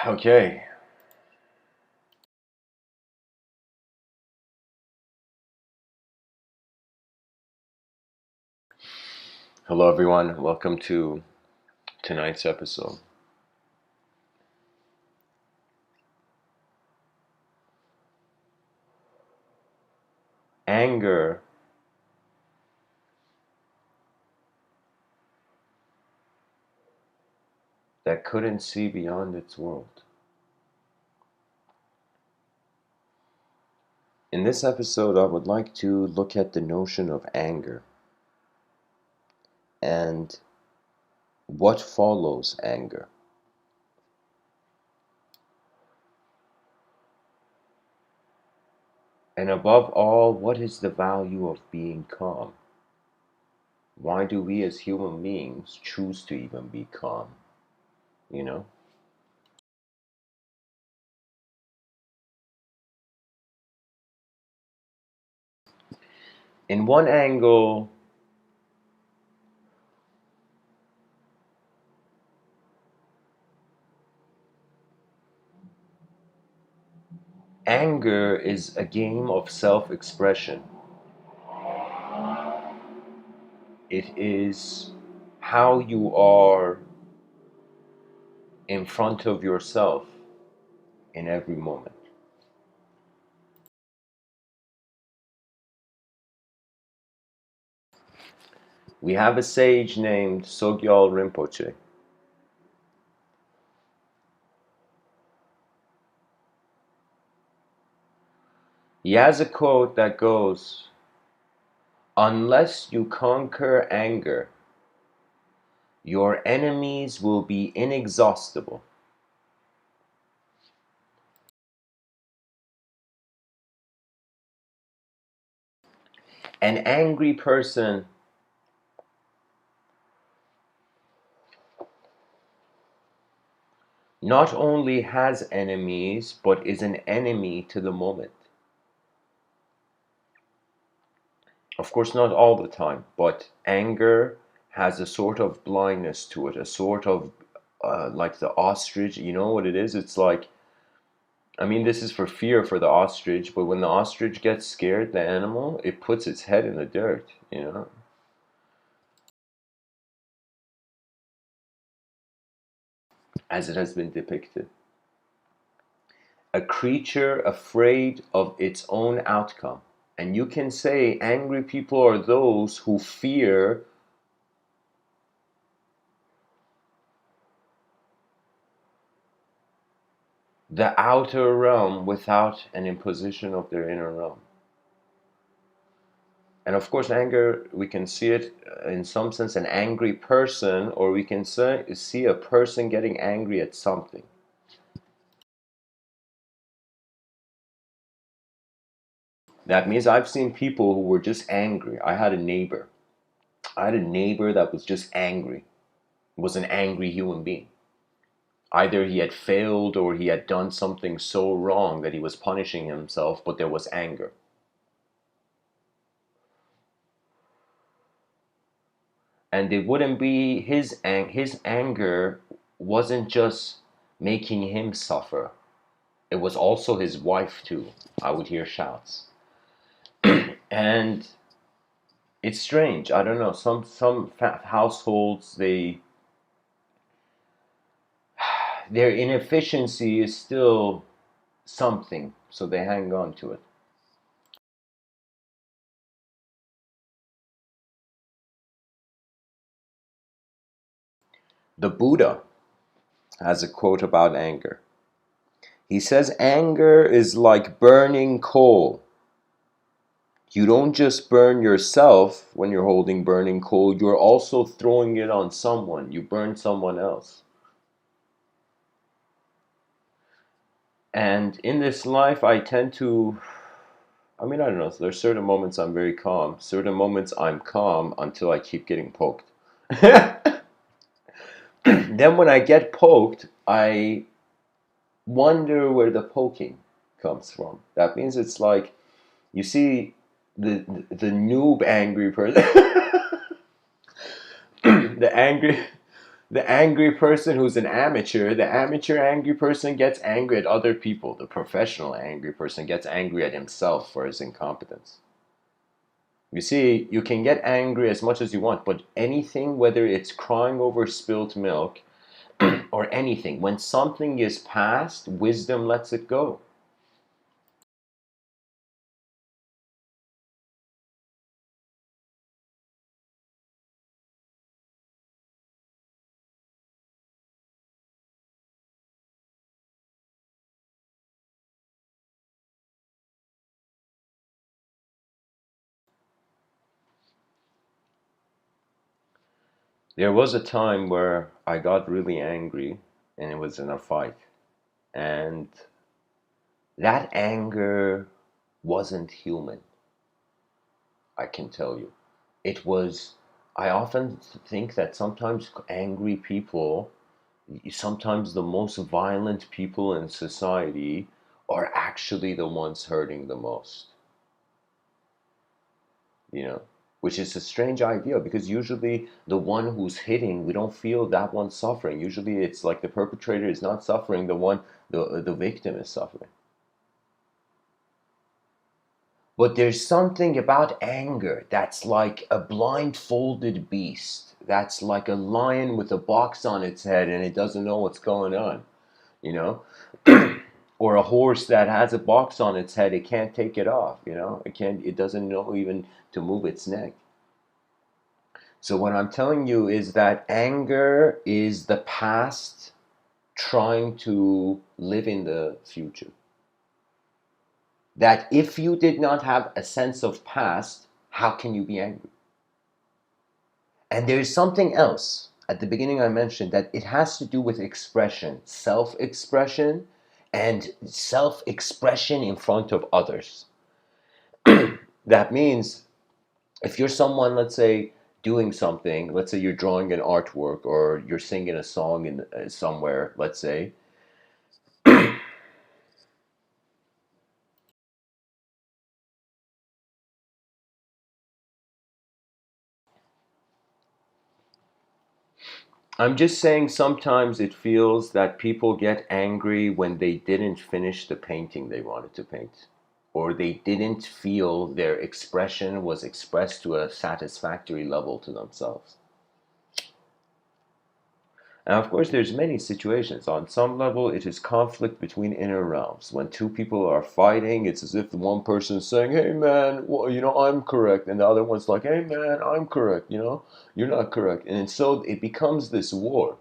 Okay. Hello, everyone. Welcome to tonight's episode. Anger that couldn't see beyond its world. In this episode, I would like to look at the notion of anger and what follows anger. And above all, what is the value of being calm? Why do we as human beings choose to even be calm? You know? In one angle, anger is a game of self-expression. It is how you are in front of yourself in every moment. We have a sage named Sogyal Rinpoche. He has a quote that goes, "Unless you conquer anger, your enemies will be inexhaustible." An angry person not only has enemies, but is an enemy to the moment. Of course, not all the time, but anger has a sort of blindness to it, a sort of like the ostrich. You know what it is? It's like, I mean, this is for fear for the ostrich, but when the ostrich gets scared, the animal, it puts its head in the dirt, you know? As it has been depicted. A creature afraid of its own outcome. And you can say angry people are those who fear the outer realm without an imposition of their inner realm. And of course, anger, we can see it in some sense, an angry person, or we can see a person getting angry at something. That means I've seen people who were just angry. I had a neighbor that was just angry, was an angry human being. Either he had failed or he had done something so wrong that he was punishing himself, but there was anger. And it wouldn't be his anger wasn't just making him suffer. It was also his wife too. I would hear shouts. And it's strange. I don't know. Some households, their inefficiency is still something, so they hang on to it. The Buddha has a quote about anger. He says, "Anger is like burning coal. You don't just burn yourself when you're holding burning coal, you're also throwing it on someone. You burn someone else." And in this life, I tend to, I mean, I don't know, there's certain moments I'm very calm, certain moments I'm calm until I keep getting poked. Then when I get poked, I wonder where the poking comes from. That means it's like, you see, the noob angry person, the angry The angry person who's an amateur, the amateur angry person gets angry at other people. The professional angry person gets angry at himself for his incompetence. You see, you can get angry as much as you want, but anything, whether it's crying over spilt milk or anything, when something is past, wisdom lets it go. There was a time where I got really angry, and it was in a fight. And that anger wasn't human, I can tell you. It was, I often think that sometimes angry people, sometimes the most violent people in society, are actually the ones hurting the most. You know, which is a strange idea because usually the one who's hitting, we don't feel that one suffering. Usually it's like the perpetrator is not suffering, the victim is suffering. But there's something about anger that's like a blindfolded beast. That's like a lion with a box on its head and it doesn't know what's going on, you know? Or a horse that has a box on its head, it can't take it off, you know? It doesn't know even to move its neck. So what I'm telling you is that anger is the past trying to live in the future. That if you did not have a sense of past, how can you be angry? And there is something else. At the beginning I mentioned that it has to do with expression, self-expression, and self-expression in front of others. That means if you're someone, let's say, doing something, let's say you're drawing an artwork or you're singing a song in somewhere, let's say, I'm just saying sometimes it feels that people get angry when they didn't finish the painting they wanted to paint, or they didn't feel their expression was expressed to a satisfactory level to themselves. And of course, there's many situations. On some level, it is conflict between inner realms. When two people are fighting, it's as if the one person is saying, "Hey man, well, I'm correct," and the other one's like, "Hey man, I'm correct. You're not correct." And so it becomes this war.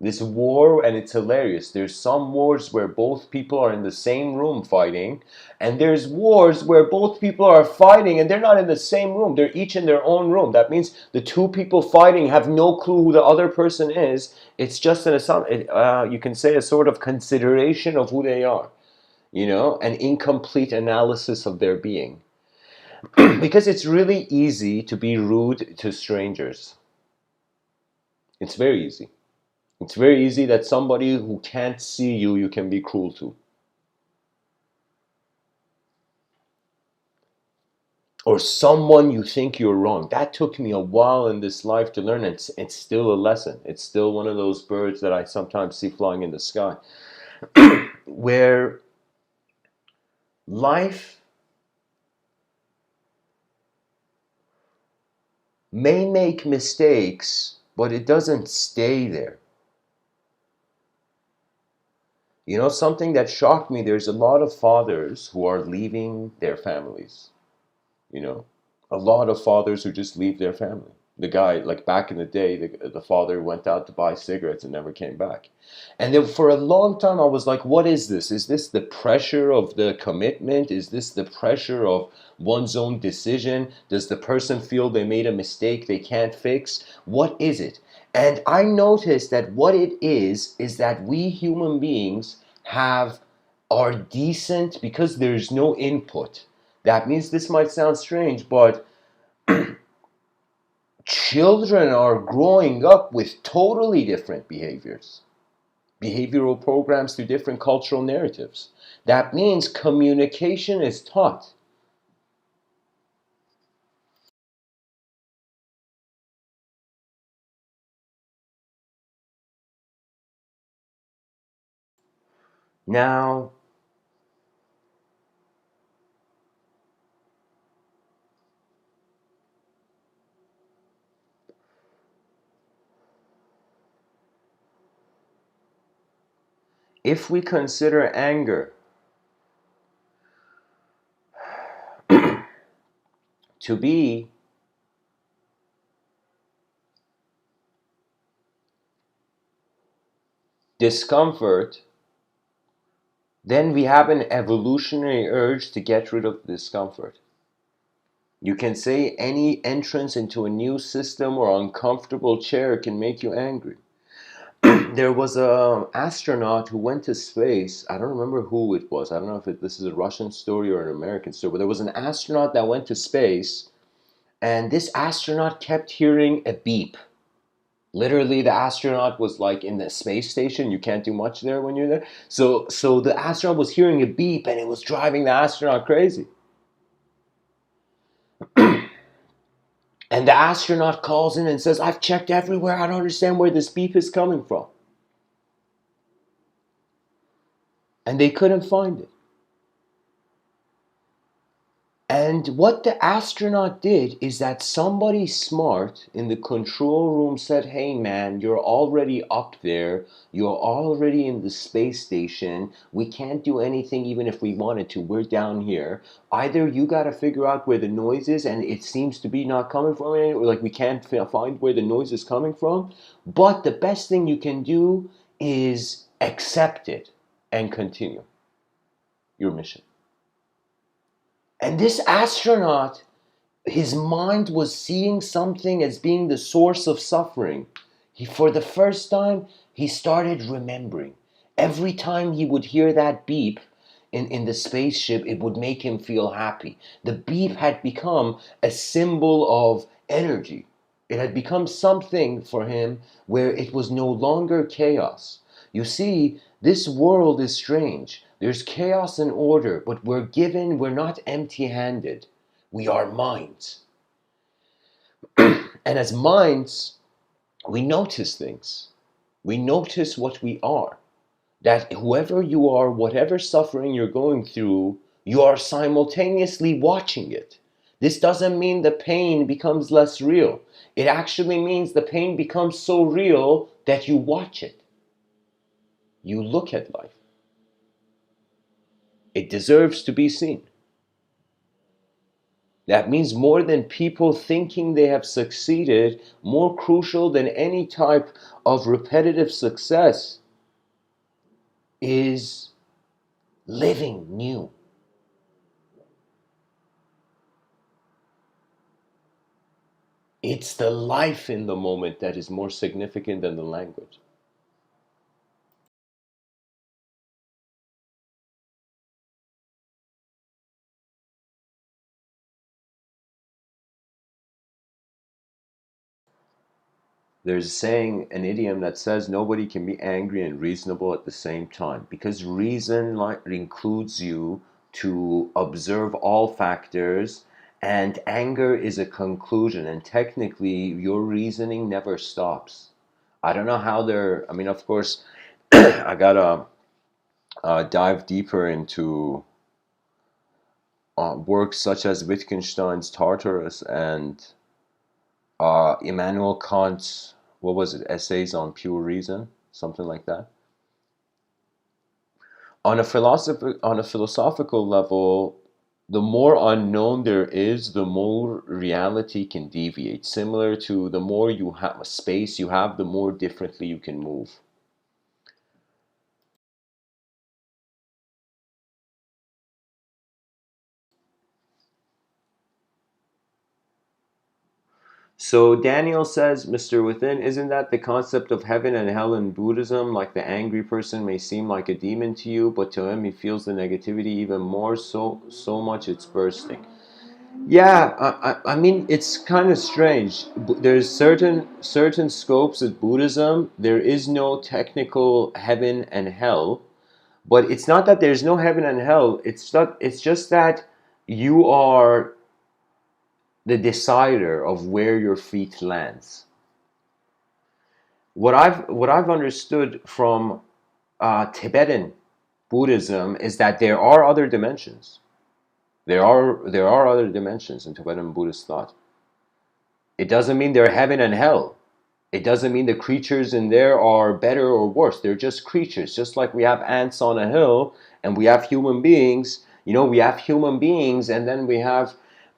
And it's hilarious. There's some wars where both people are in the same room fighting, and there's wars where both people are fighting and they're not in the same room. They're each in their own room. That means the two people fighting have no clue who the other person is. It's just you can say a sort of consideration of who they are, an incomplete analysis of their being. Because it's really easy to be rude to strangers. It's very easy. It's very easy that somebody who can't see you, you can be cruel to. Or someone you think you're wrong. That took me a while in this life to learn. It's still a lesson. It's still one of those birds that I sometimes see flying in the sky. Where life may make mistakes, but it doesn't stay there. Something that shocked me, there's a lot of fathers who are leaving their families. A lot of fathers who just leave their family. The guy, like back in the day, the father went out to buy cigarettes and never came back. And then for a long time, I was like, what is this? Is this the pressure of the commitment? Is this the pressure of one's own decision? Does the person feel they made a mistake they can't fix? What is it? And I noticed that what it is that we human beings are decent because there's no input. That means this might sound strange, but children are growing up with totally different behaviors, behavioral programs through different cultural narratives. That means communication is taught. Now, if we consider anger to be discomfort, then we have an evolutionary urge to get rid of the discomfort. You can say any entrance into a new system or uncomfortable chair can make you angry. There was an astronaut who went to space. I don't remember who it was. I don't know if this is a Russian story or an American story, but there was an astronaut that went to space, and this astronaut kept hearing a beep. Literally, the astronaut was like in the space station. You can't do much there when you're there. So the astronaut was hearing a beep, and it was driving the astronaut crazy. And the astronaut calls in and says, "I've checked everywhere. I don't understand where this beep is coming from." And they couldn't find it. And what the astronaut did is that somebody smart in the control room said, "Hey man, you're already up there. You're already in the space station. We can't do anything even if we wanted to. We're down here. Either you got to figure out where the noise is, and it seems to be not coming from it, or like we can't find where the noise is coming from. But the best thing you can do is accept it and continue your mission." And this astronaut, his mind was seeing something as being the source of suffering. For the first time, he started remembering. Every time he would hear that beep in the spaceship, it would make him feel happy. The beep had become a symbol of energy. It had become something for him where it was no longer chaos. You see, this world is strange. There's chaos and order, but we're not empty handed. We are minds. And as minds, we notice things. We notice what we are. That whoever you are, whatever suffering you're going through, you are simultaneously watching it. This doesn't mean the pain becomes less real. It actually means the pain becomes so real that you watch it. You look at life. It deserves to be seen. That means more than people thinking they have succeeded, more crucial than any type of repetitive success is living new. It's the life in the moment that is more significant than the language. There's a saying, an idiom that says nobody can be angry and reasonable at the same time, because reason includes you to observe all factors, and anger is a conclusion, and technically your reasoning never stops. I don't know how I mean, of course, I gotta dive deeper into works such as Wittgenstein's Tartarus and Immanuel Kant's, what was it, Essays on Pure Reason, something like that. On a philosophical level, the more unknown there is, the more reality can deviate. Similar to the more you have a space you have, the more differently you can move. So Daniel says, Mr. Within, isn't that the concept of heaven and hell in Buddhism? Like the angry person may seem like a demon to you, but to him he feels the negativity even more, so much it's bursting. Yeah, I mean it's kind of strange. There's certain scopes of Buddhism. There is no technical heaven and hell, but it's not that there's no heaven and hell. It's just that you are the decider of where your feet lands. What I've understood from Tibetan Buddhism is that there are other dimensions. There are other dimensions in Tibetan Buddhist thought. It doesn't mean they're heaven and hell. It doesn't mean the creatures in there are better or worse. They're just creatures. Just like we have ants on a hill and we have human beings. You know, we have human beings and then we have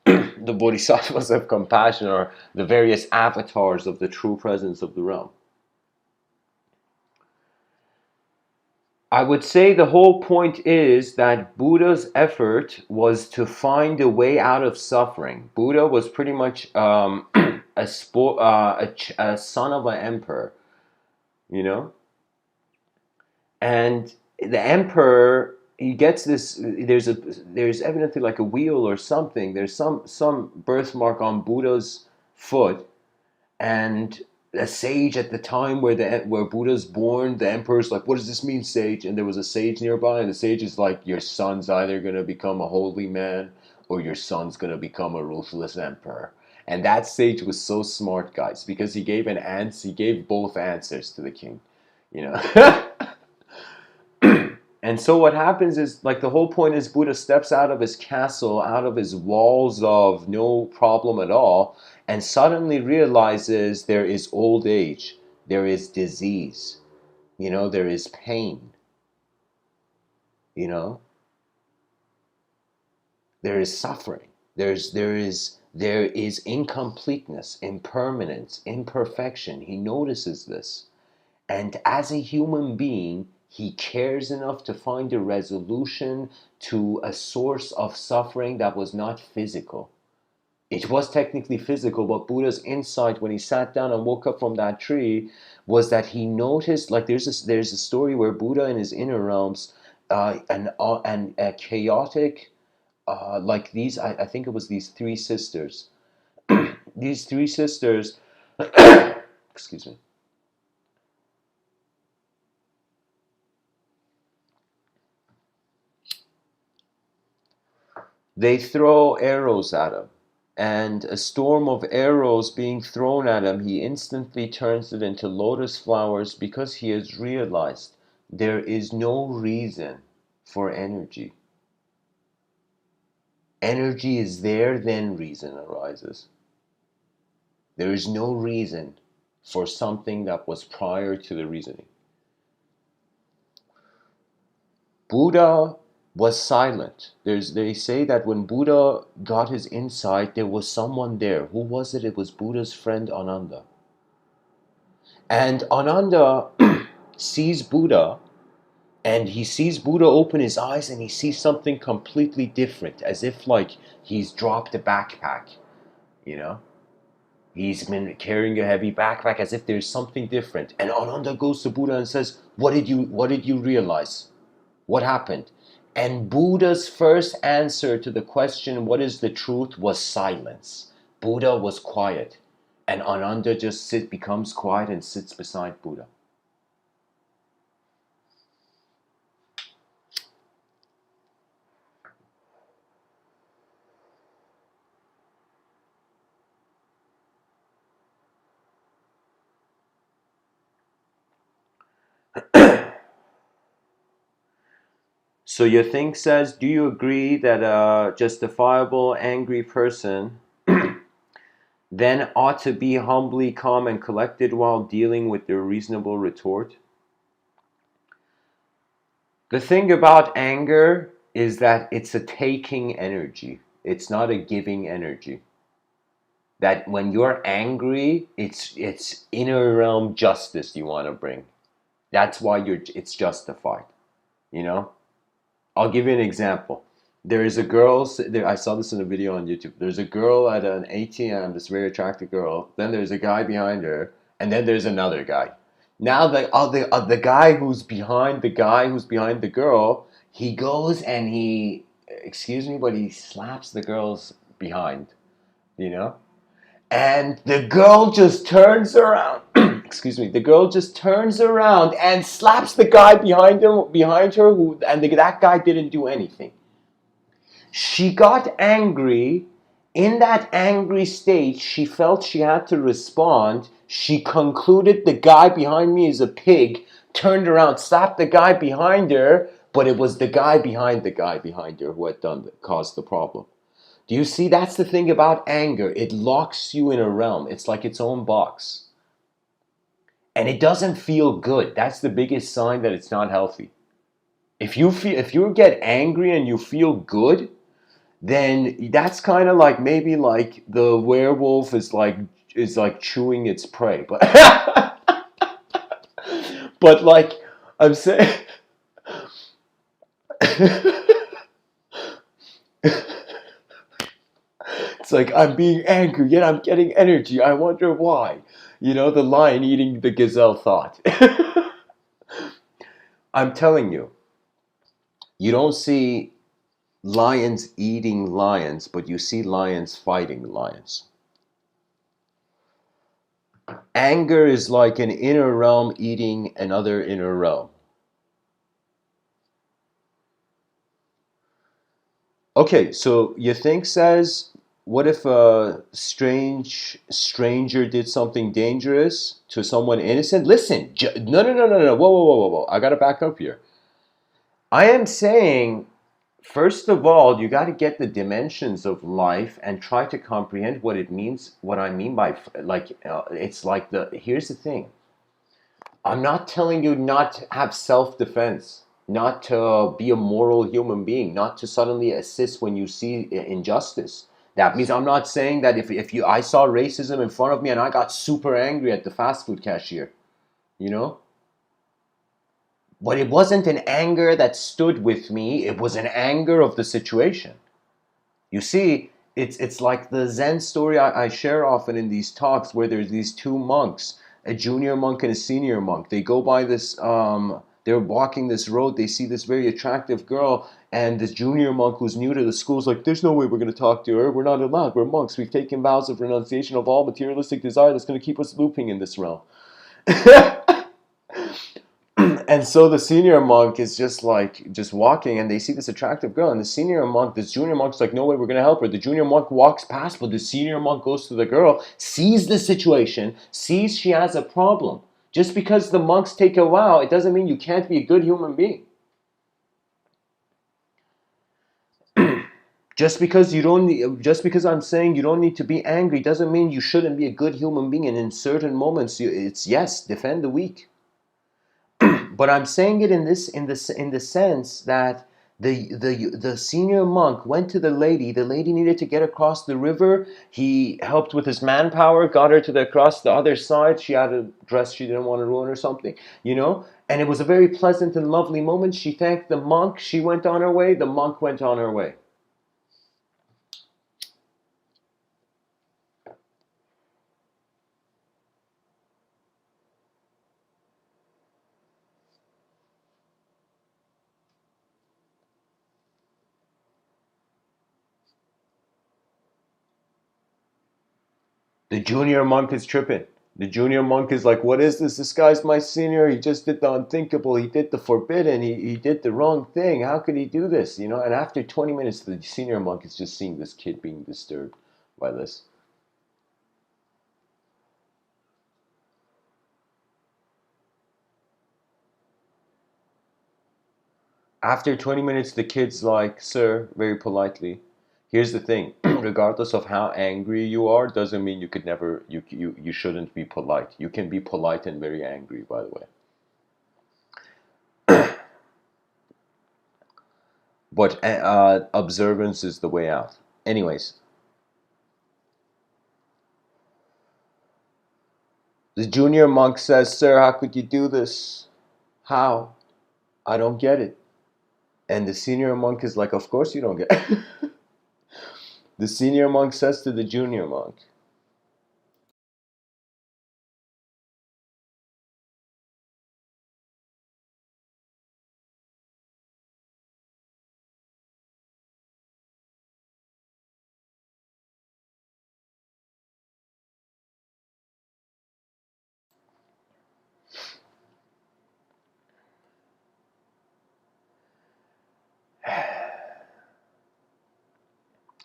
the bodhisattvas of compassion, or the various avatars of the true presence of the realm. I would say the whole point is that Buddha's effort was to find a way out of suffering. Buddha was pretty much a son of an emperor, you know? And the emperor, he gets this, there's evidently like a wheel or something. There's some birthmark on Buddha's foot, and a sage at the time where Buddha's born, the emperor's like, what does this mean, sage? And there was a sage nearby, and the sage is like, your son's either going to become a holy man or your son's going to become a ruthless emperor. And that sage was so smart, guys, because he gave both answers to the king, you know. And so what happens is, like, the whole point is Buddha steps out of his castle, out of his walls of no problem at all, and suddenly realizes there is old age, there is disease, you know, there is pain, you know, there is suffering, there is incompleteness, impermanence, imperfection. He notices this. And as a human being, he cares enough to find a resolution to a source of suffering that was not physical. It was technically physical, but Buddha's insight when he sat down and woke up from that tree was that he noticed, like, there's a story where Buddha in his inner realms, and a chaotic, like these, I think it was these three sisters. These three sisters, excuse me. They throw arrows at him, and a storm of arrows being thrown at him, he instantly turns it into lotus flowers because he has realized there is no reason for energy. Energy is there, then reason arises. There is no reason for something that was prior to the reasoning. Buddha was silent. They say that when Buddha got his insight, there was someone there. Who was it? It was Buddha's friend Ananda. And Ananda sees Buddha, and he sees Buddha open his eyes, and he sees something completely different, as if like he's dropped a backpack, you know? He's been carrying a heavy backpack, as if there's something different. And Ananda goes to Buddha and says, what did you realize? What happened? And Buddha's first answer to the question, what is the truth, was silence. Buddha was quiet. And Ananda just becomes quiet and sits beside Buddha. So your thing says, do you agree that a justifiable angry person then ought to be humbly calm and collected while dealing with their reasonable retort? The thing about anger is that it's a taking energy. It's not a giving energy. That when you're angry, it's inner realm justice you want to bring. That's why it's justified, you know? I'll give you an example. There is a girl, I saw this in a video on YouTube. There's a girl at an ATM, this very attractive girl. Then there's a guy behind her, and then there's another guy. Now the guy who's behind the girl, he goes and he, excuse me, but he slaps the girl's behind, you know? And the girl just turns around. Excuse me. The girl just turns around and slaps the guy behind her, that guy didn't do anything. She got angry. In that angry state, she felt she had to respond. She concluded the guy behind me is a pig, turned around, slapped the guy behind her, But it was the guy behind her who had caused the problem. Do you see? That's the thing about anger. It locks you in a realm. It's like its own box. And it doesn't feel good. That's the biggest sign that it's not healthy. If you get angry and you feel good, then that's kind of like maybe like the werewolf is like chewing its prey. But but like I'm saying it's like I'm being angry, yet I'm getting energy. I wonder why. The lion eating the gazelle thought. I'm telling you, you don't see lions eating lions, but you see lions fighting lions. Anger is like an inner realm eating another inner realm. Okay, so you think says, what if a stranger did something dangerous to someone innocent? Listen, no, no, no, no, no, whoa, whoa, whoa, whoa, whoa. I gotta back up here. I am saying, first of all, you got to get the dimensions of life and try to comprehend what it means. What I mean by it's like here's the thing. I'm not telling you not to have self-defense, not to be a moral human being, not to suddenly assist when you see injustice. That means I'm not saying that if I saw racism in front of me and I got super angry at the fast food cashier, you know? But it wasn't an anger that stood with me, it was an anger of the situation. You see, it's like the Zen story I share often in these talks where there's these two monks, a junior monk and a senior monk. They go by this, they're walking this road, they see this very attractive girl, and this junior monk who's new to the school is like, there's no way we're going to talk to her, we're not allowed, we're monks, we've taken vows of renunciation of all materialistic desire that's going to keep us looping in this realm. And so the senior monk is just walking, and they see this attractive girl, and this junior monk's like, no way, we're gonna help her. The junior monk walks past, but the senior monk goes to the girl, sees the situation, sees she has a problem. Just because the monks take a vow, it doesn't mean you can't be a good human being. Just because I'm saying you don't need to be angry doesn't mean you shouldn't be a good human being. And in certain moments, it's yes, defend the weak. But I'm saying it in the sense that the senior monk went to the lady. The lady needed to get across the river. He helped with his manpower, got her to across the other side. She had a dress she didn't want to ruin or something, And it was a very pleasant and lovely moment. She thanked the monk. She went on her way. The monk went on her way. The junior monk is tripping. The junior monk is like, what is this? This guy's my senior. He just did the unthinkable. He did the forbidden. He did the wrong thing. How could he do this? And after 20 minutes, the senior monk is just seeing this kid being disturbed by this. After 20 minutes, the kid's like, sir, very politely, here's the thing. Regardless of how angry you are, doesn't mean you shouldn't be polite. You can be polite and very angry, by the way. But observance is the way out. Anyways, the junior monk says, sir, how could you do this? How? I don't get it. And the senior monk is like, of course you don't get it. The senior monk says to the junior monk,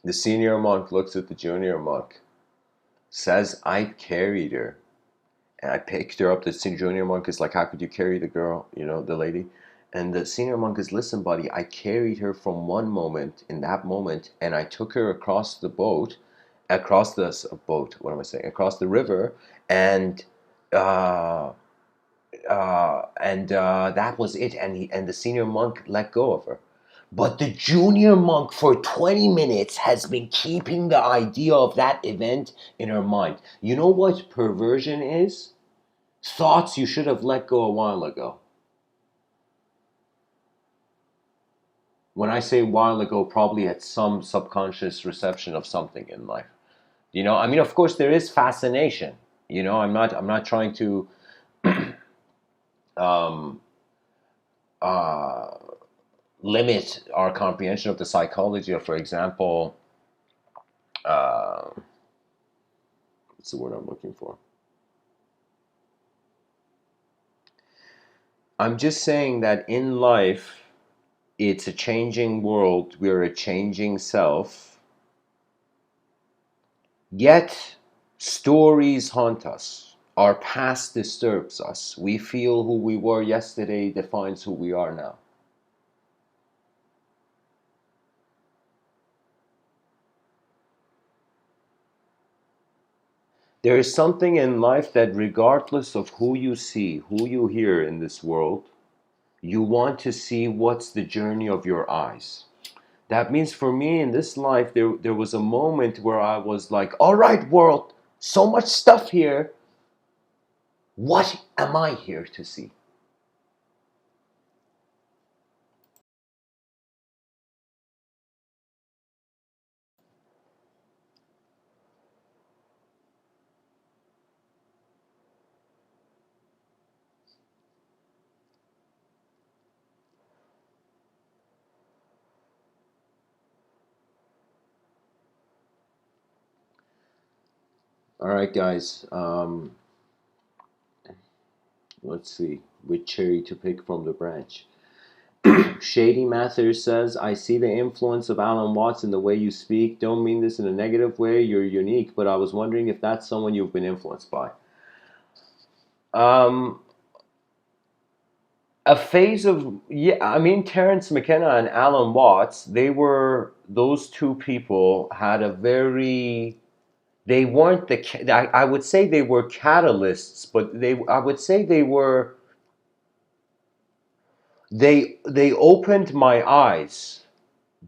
the senior monk looks at the junior monk, says, I carried her. And I picked her up. The junior monk is like, how could you carry the girl, the lady? And the senior monk is, listen, buddy, I carried her from one moment, in that moment, and I took her across the boat, what am I saying? Across the river, and uh, that was it. And the senior monk let go of her. But the junior monk for 20 minutes has been keeping the idea of that event in her mind. You know what perversion is? Thoughts you should have let go a while ago. When I say a while ago, probably at some subconscious reception of something in life. I mean, of course, there is fascination. I'm not trying to um, uh, limit our comprehension of the psychology of, for example, what's the word I'm looking for? I'm just saying that in life, it's a changing world. We're a changing self. Yet, stories haunt us. Our past disturbs us. We feel who we were yesterday defines who we are now. There is something in life that, regardless of who you see, who you hear in this world, you want to see what's the journey of your eyes. That means for me in this life, there was a moment where I was like, all right, world, so much stuff here. What am I here to see? All right, guys. Let's see which cherry to pick from the branch. Shady Mathers says, I see the influence of Alan Watts in the way you speak. Don't mean this in a negative way. You're unique, but I was wondering if that's someone you've been influenced by. Um, a phase of, yeah, I mean, Terence McKenna and Alan Watts, those two people had a very, they weren't I would say they were catalysts, but I would say they opened my eyes,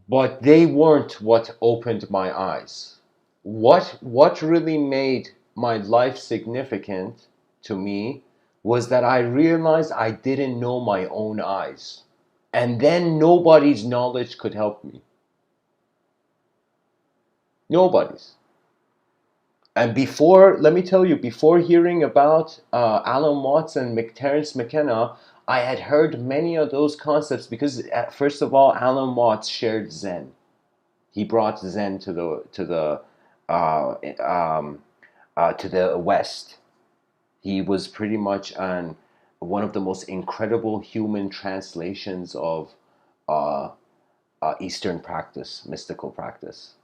but they weren't what opened my eyes. What really made my life significant to me was that I realized I didn't know my own eyes. And then nobody's knowledge could help me. Nobody's. And let me tell you, before hearing about Alan Watts and Terence McKenna, I had heard many of those concepts because, first of all, Alan Watts shared Zen. He brought Zen uh, um, to the West. He was pretty much one of the most incredible human translations of uh, Eastern practice, mystical practice.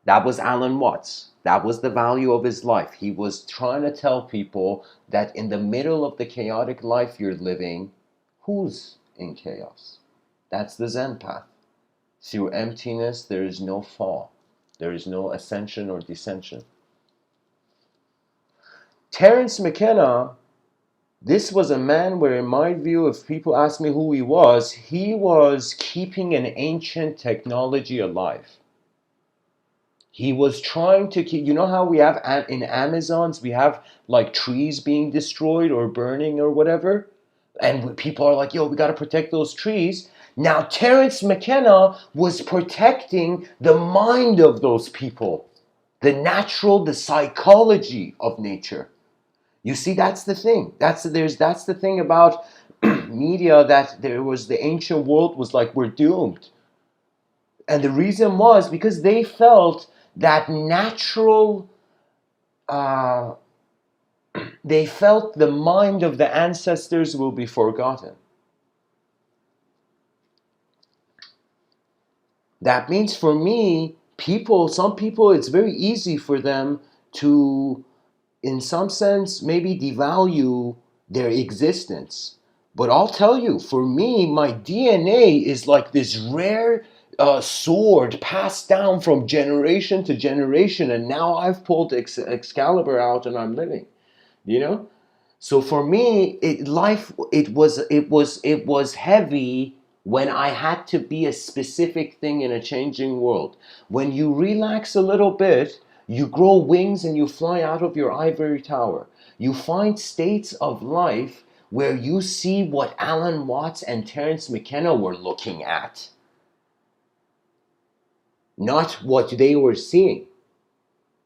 That was Alan Watts. That was the value of his life. He was trying to tell people that in the middle of the chaotic life you're living, who's in chaos? That's the Zen path. Through emptiness, there is no fall. There is no ascension or descension. Terence McKenna, this was a man where, in my view, if people ask me who he was keeping an ancient technology alive. He was trying to keep, you know how we have in Amazons, we have like trees being destroyed or burning or whatever? And people are like, yo, we got to protect those trees. Now, Terence McKenna was protecting the mind of those people, the psychology of nature. You see, that's the thing. That's the thing about media, that the ancient world was like, we're doomed. And the reason was because they felt that uh, they felt the mind of the ancestors will be forgotten. That means for me, some people, it's very easy for them to, in some sense, maybe devalue their existence. But I'll tell you, for me, my DNA is like this rare sword passed down from generation to generation, and now I've pulled Excalibur out and I'm living. You know. So for me, it was heavy when I had to be a specific thing in a changing world. When you relax a little bit, you grow wings and you fly out of your ivory tower. You find states of life where you see what Alan Watts and Terence McKenna were looking at, not what they were seeing.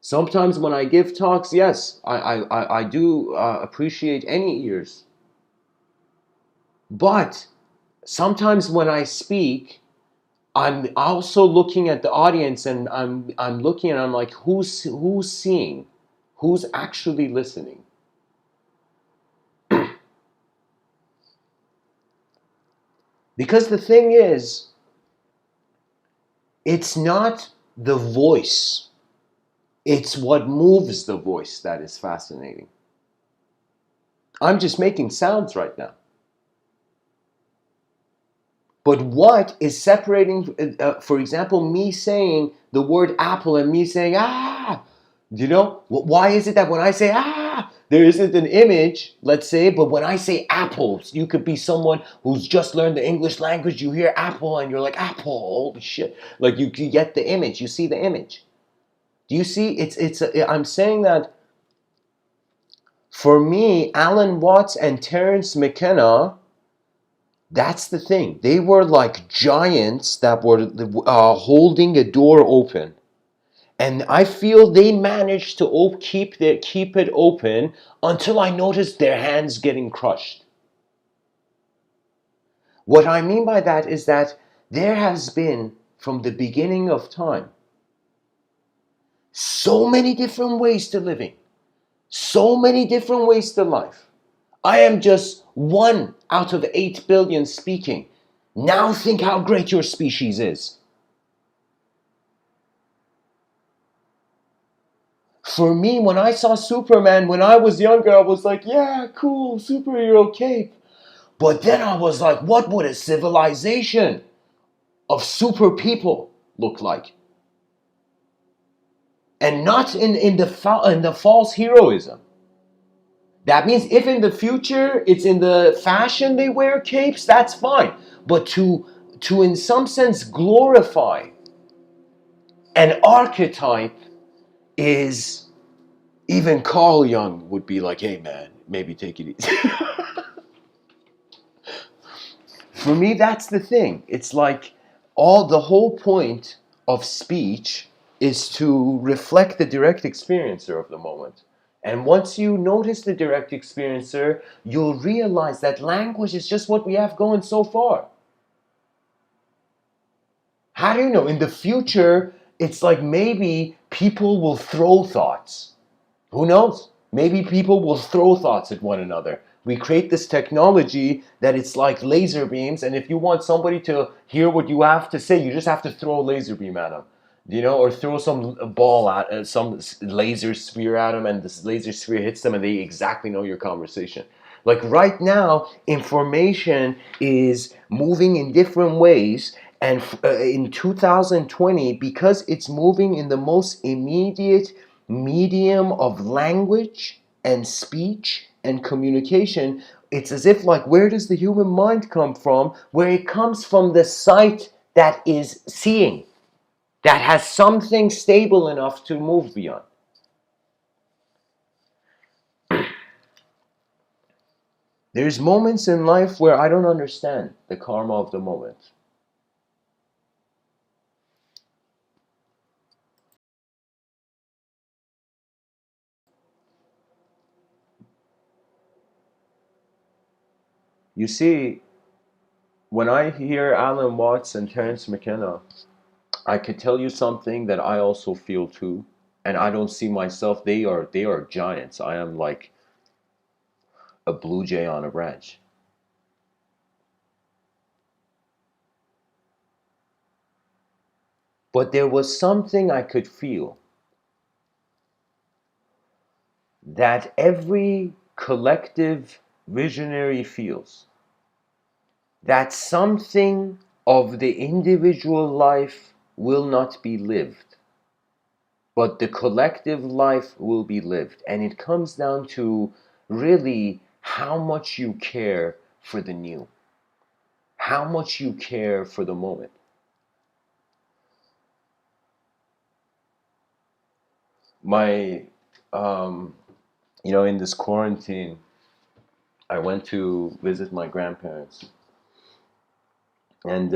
Sometimes when I give talks, yes, I do appreciate any ears. But sometimes when I speak, I'm also looking at the audience, and I'm looking and I'm like, who's seeing? Who's actually listening? Because the thing is, it's not the voice. It's what moves the voice that is fascinating. I'm just making sounds right now. But what is separating, for example, me saying the word apple and me saying, ah, you know, why is it that when I say, ah, there isn't an image, let's say, but when I say apples, you could be someone who's just learned the English language, you hear apple and you're like, apple, holy shit. Like you get the image, you see the image. Do you see? I'm saying that for me, Alan Watts and Terence McKenna, that's the thing. They were like giants that were holding a door open. And I feel they managed to keep it open until I noticed their hands getting crushed. What I mean by that is that there has been, from the beginning of time, so many different ways to living, so many different ways to life. I am just one out of 8 billion speaking. Now think how great your species is. For me, when I saw Superman when I was younger, I was like, yeah, cool, superhero cape. But then I was like, what would a civilization of super people look like? And not in the false heroism. That means if in the future it's in the fashion they wear capes, that's fine. But to in some sense glorify an archetype is, even Carl Jung would be like, hey man, maybe take it easy. For me, that's the thing. It's like the whole point of speech is to reflect the direct experiencer of the moment. And once you notice the direct experiencer, you'll realize that language is just what we have going so far. How do you know? In the future, it's like maybe people will throw thoughts. Who knows? Maybe people will throw thoughts at one another. We create this technology that it's like laser beams, and if you want somebody to hear what you have to say, you just have to throw a laser beam at them, you know, or throw some ball at some laser sphere at them, and this laser sphere hits them, and they exactly know your conversation. Like right now, information is moving in different ways, and in 2020, because it's moving in the most immediate medium of language and speech and communication, it's as if like, where does the human mind come from? Where it comes from the sight that is seeing, that has something stable enough to move beyond. There's moments in life where I don't understand the karma of the moment. You see, when I hear Alan Watts and Terence McKenna, I could tell you something that I also feel too, and I don't see myself. They are giants. I am like a blue jay on a branch. But there was something I could feel that every collective visionary feels. that something of the individual life will not be lived, but the collective life will be lived. And it comes down to really how much you care for the new, how much you care for the moment. My, in this quarantine, I went to visit my grandparents, and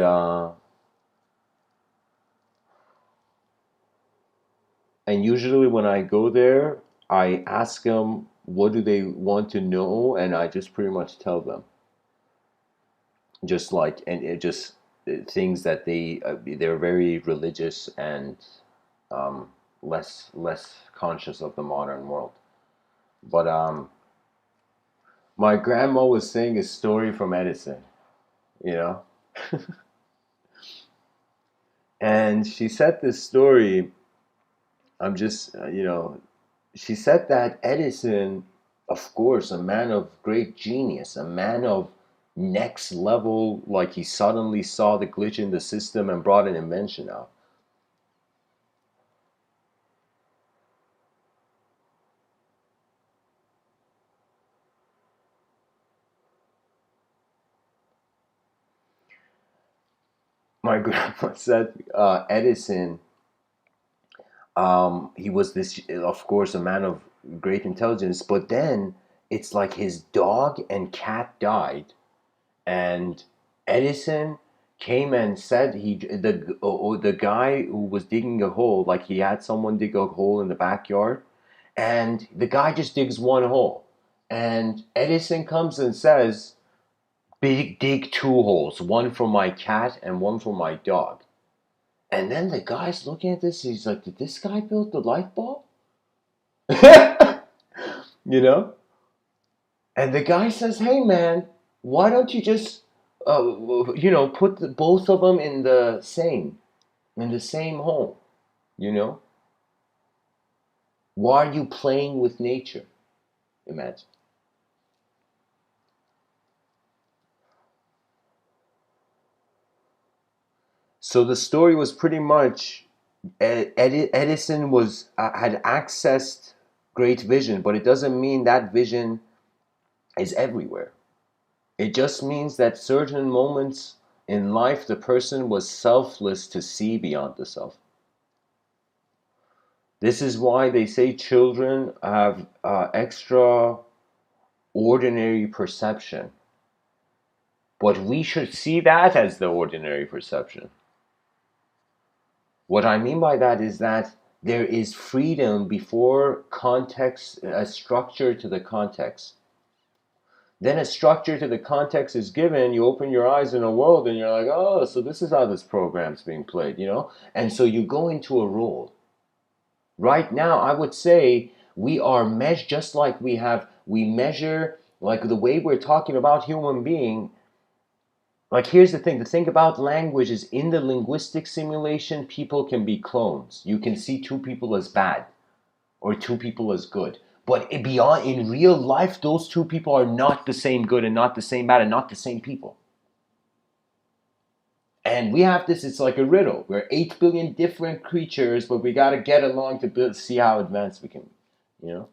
usually when I go there, I ask them what do they want to know, and I just pretty much tell them, just like, and it just things that they're very religious and um, less conscious of the modern world. But my grandma was saying a story from Edison, you know, and she said this story. I'm just, she said that Edison, of course, a man of great genius, a man of next level, like he suddenly saw the glitch in the system and brought an invention out. My grandma said Edison, he was this, of course, a man of great intelligence, but then it's like his dog and cat died, and Edison came and said the guy who was digging a hole, like he had someone dig a hole in the backyard, and the guy just digs one hole, and Edison comes and says, "Big dig two holes, one for my cat and one for my dog." And then the guy's looking at this, he's like, "Did this guy build the light bulb?" you know? And the guy says, "Hey man, why don't you just, put both of them in the same home? You know, why are you playing with nature?" Imagine. So the story was pretty much Edison had accessed great vision, but it doesn't mean that vision is everywhere. It just means that certain moments in life, the person was selfless to see beyond the self. This is why they say children have extraordinary perception. But we should see that as the ordinary perception. What I mean by that is that there is freedom before context, a structure to the context. Then a structure to the context is given, you open your eyes in a world and you're like, oh, so this is how this program's being played, you know? And so you go into a role. Right now, I would say we are measured just like we measure, like the way we're talking about human being. Like, here's the thing about language is in the linguistic simulation, people can be clones. You can see two people as bad or two people as good. But beyond, in real life, those two people are not the same good and not the same bad and not the same people. And we have this, it's like a riddle. We're 8 billion different creatures, but we got to get along to see how advanced we can be, you know?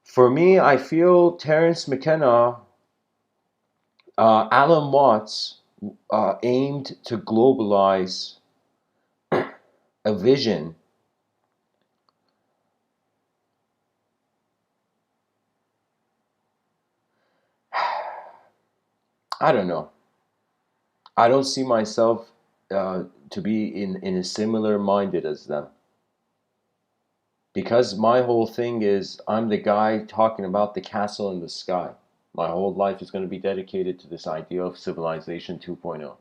For me, I feel Terence McKenna, Alan Watts aimed to globalize a vision. I don't know. I don't see myself to be in a similar minded as them. Because my whole thing is I'm the guy talking about the castle in the sky. My whole life is going to be dedicated to this idea of civilization 2.0.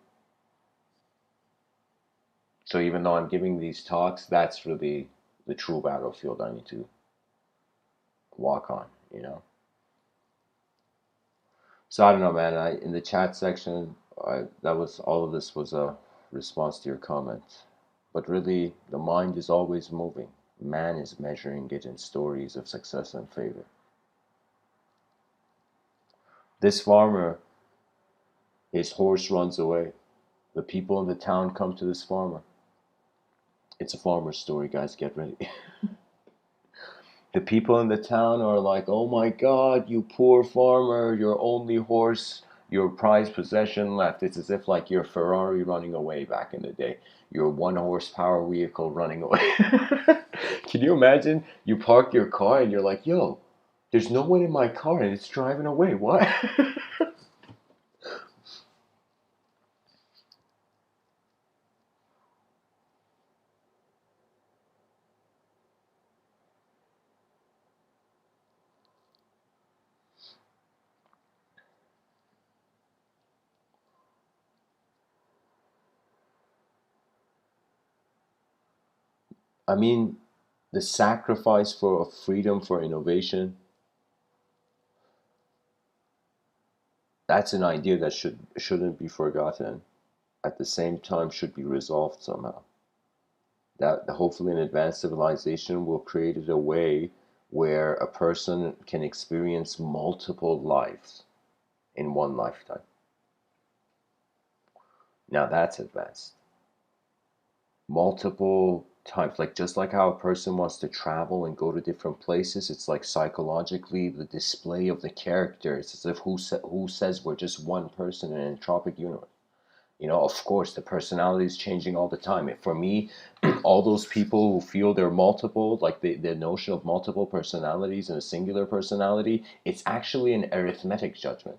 So even though I'm giving these talks, that's really the true battlefield I need to walk on, you know? So I don't know, man. In the chat section, that was all of this was a response to your comment. But really, the mind is always moving. Man is measuring it in stories of success and failure. This farmer His horse runs away. The people in the town come to this farmer. It's a farmer's story, guys, get ready. The people in the town are like, oh my god, you poor farmer, your only horse, your prized possession left. It's as if like your Ferrari running away back in the day. Your 1 horsepower vehicle running away. Can you imagine? You park your car and you're like, yo, there's no one in my car and it's driving away. What? I mean, the sacrifice for freedom, for innovation, that's an idea that shouldn't be forgotten. At the same time, should be resolved somehow. That hopefully an advanced civilization will create a way where a person can experience multiple lives in one lifetime. Now that's advanced. Multiple times, like just like how a person wants to travel and go to different places, it's like psychologically the display of the characters. It's as if who says we're just one person in an entropic universe. Of course, the personality is changing all the time. For me, all those people who feel they're multiple, like the notion of multiple personalities and a singular personality, it's actually an arithmetic judgment.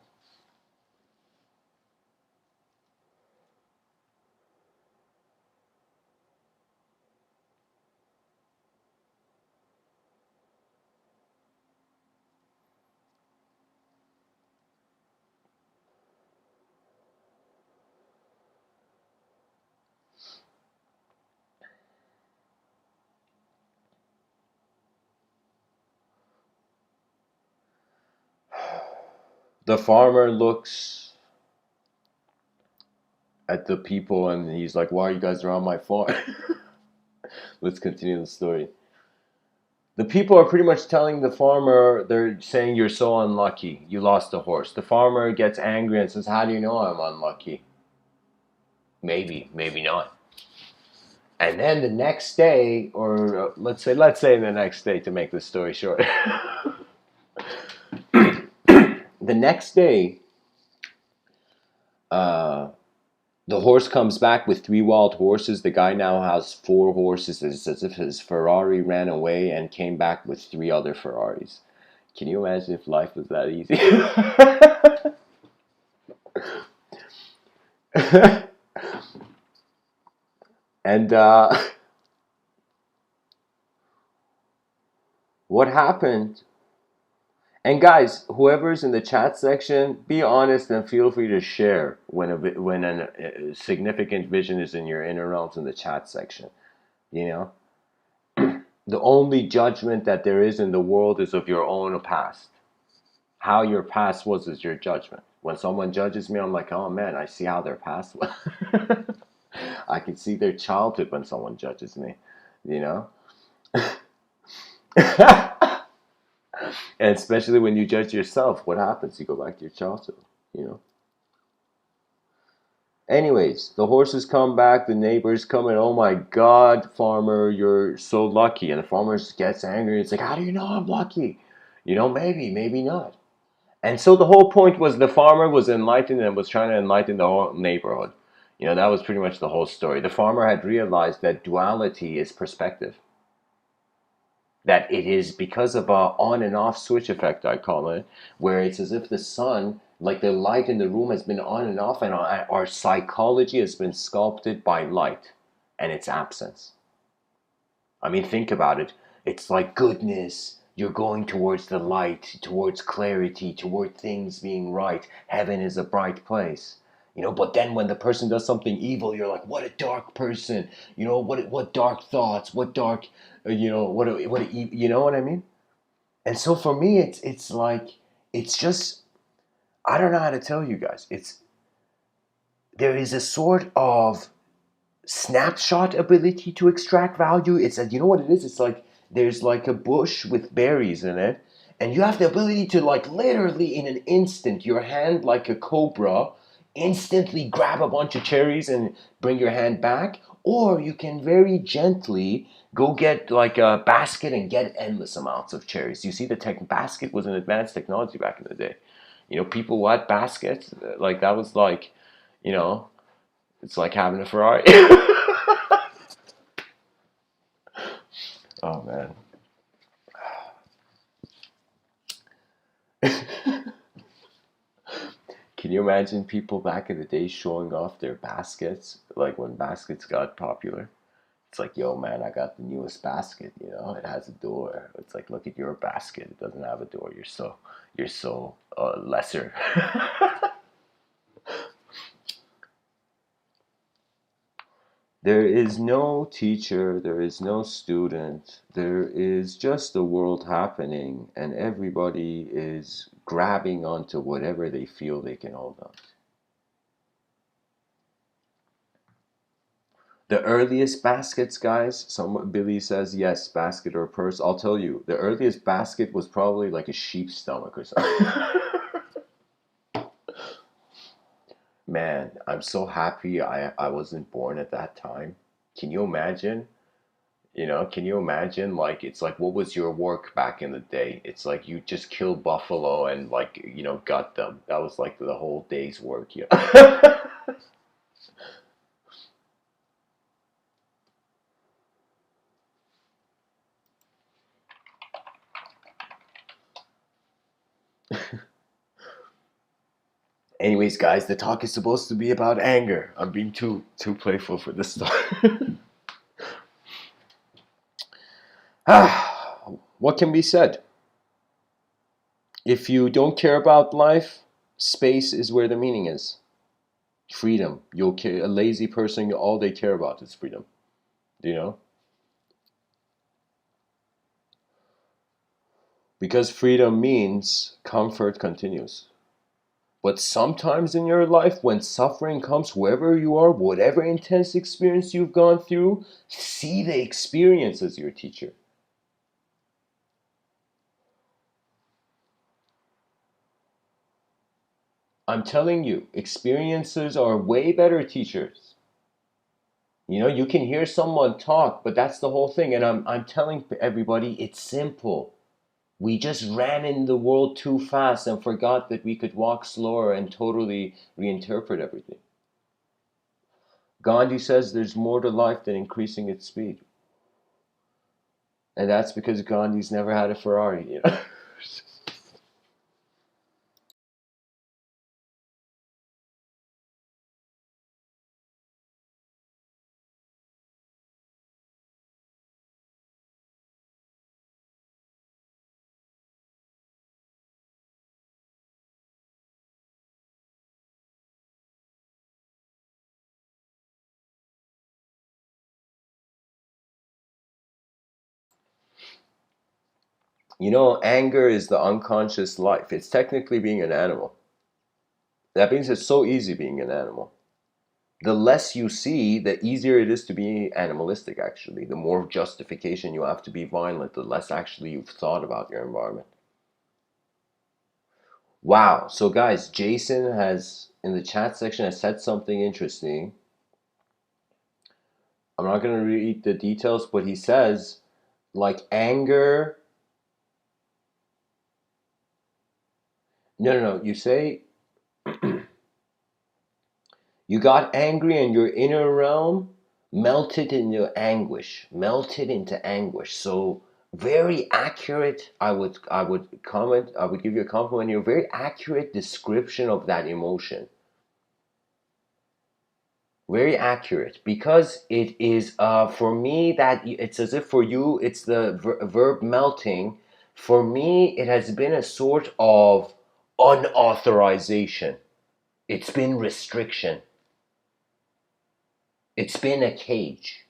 The farmer looks at the people and he's like, why are you guys around my farm? Let's continue the story. The people are pretty much telling the farmer, they're saying, you're so unlucky. You lost a horse. The farmer gets angry and says, how do you know I'm unlucky? Maybe, maybe not. And then the next day, or let's say the next day to make the story short. The next day, the horse comes back with 3 wild horses. The guy now has 4 horses. It's as if his Ferrari ran away and came back with 3 other Ferraris. Can you imagine if life was that easy? And what happened? And guys, whoever's in the chat section, be honest and feel free to share when a significant vision is in your inner realms in the chat section. The only judgment that there is in the world is of your own past. How your past was is your judgment. When someone judges me, I'm like, oh man, I see how their past was. I can see their childhood when someone judges me, And especially when you judge yourself, what happens? You go back to your childhood. Anyways, the horses come back, the neighbors come in, oh my god, farmer, you're so lucky. And the farmer gets angry. It's like, how do you know I'm lucky? Maybe, maybe not. And so the whole point was the farmer was enlightened and was trying to enlighten the whole neighborhood. That was pretty much the whole story. The farmer had realized that duality is perspective. That it is because of a on and off switch effect, I call it, where it's as if the sun, like the light in the room has been on and off, and our psychology has been sculpted by light and its absence. I mean, think about it. It's like goodness. You're going towards the light, towards clarity, toward things being right. Heaven is a bright place. But then when the person does something evil, you're like, what a dark person. What dark thoughts, what dark, you know what I mean? And so for me, it's like, it's just, I don't know how to tell you guys. There is a sort of snapshot ability to extract value. It's you know what it is? It's like there's like a bush with berries in it, and you have the ability to like literally in an instant, your hand like a cobra instantly grab a bunch of cherries and bring your hand back, or you can very gently go get like a basket and get endless amounts of cherries. You see, the basket was an advanced technology back in the day. You know, people who had baskets, like that was like, you know, it's like having a Ferrari. Oh man. Can you imagine people back in the day showing off their baskets? Like when baskets got popular. It's like, yo, man, I got the newest basket. You know, it has a door. It's like, look at your basket. It doesn't have a door. You're so lesser. There is no teacher. There is no student. There is just the world happening, and everybody is grabbing onto whatever they feel they can hold on. The earliest baskets, guys, Billy says yes, basket or purse. I'll tell you, the earliest basket was probably like a sheep's stomach or something. Man, I'm so happy I wasn't born at that time. Can you imagine? You know, can you imagine? Like, it's like, what was your work back in the day? It's like you just killed buffalo and, like, you know, got them. That was like the whole day's work, you know? Anyways, guys, the talk is supposed to be about anger. I'm being too playful for this stuff. What can be said? If you don't care about life, space is where the meaning is. Freedom. A lazy person, all they care about is freedom. Do you know? Because freedom means comfort continues. But sometimes in your life, when suffering comes, whoever you are, whatever intense experience you've gone through, see the experience as your teacher. I'm telling you, experiences are way better teachers. You know, you can hear someone talk, but that's the whole thing. And I'm telling everybody, it's simple. We just ran in the world too fast and forgot that we could walk slower and totally reinterpret everything. Gandhi says there's more to life than increasing its speed. And that's because Gandhi's never had a Ferrari, you know. You know, anger is the unconscious life. It's technically being an animal. That means it's so easy being an animal. The less you see, the easier it is to be animalistic, actually. The more justification you have to be violent, the less actually you've thought about your environment. Wow. So, guys, Jason has, in the chat section, has said something interesting. I'm not going to read the details, but he says, like, anger. No. You say you got angry and your inner realm melted into anguish. So very accurate. I would give you a compliment here. Very accurate description of that emotion. Very accurate, because it is for me that it's as if for you it's the verb melting. For me, it has been a sort of unauthorization. It's been restriction. It's been a cage.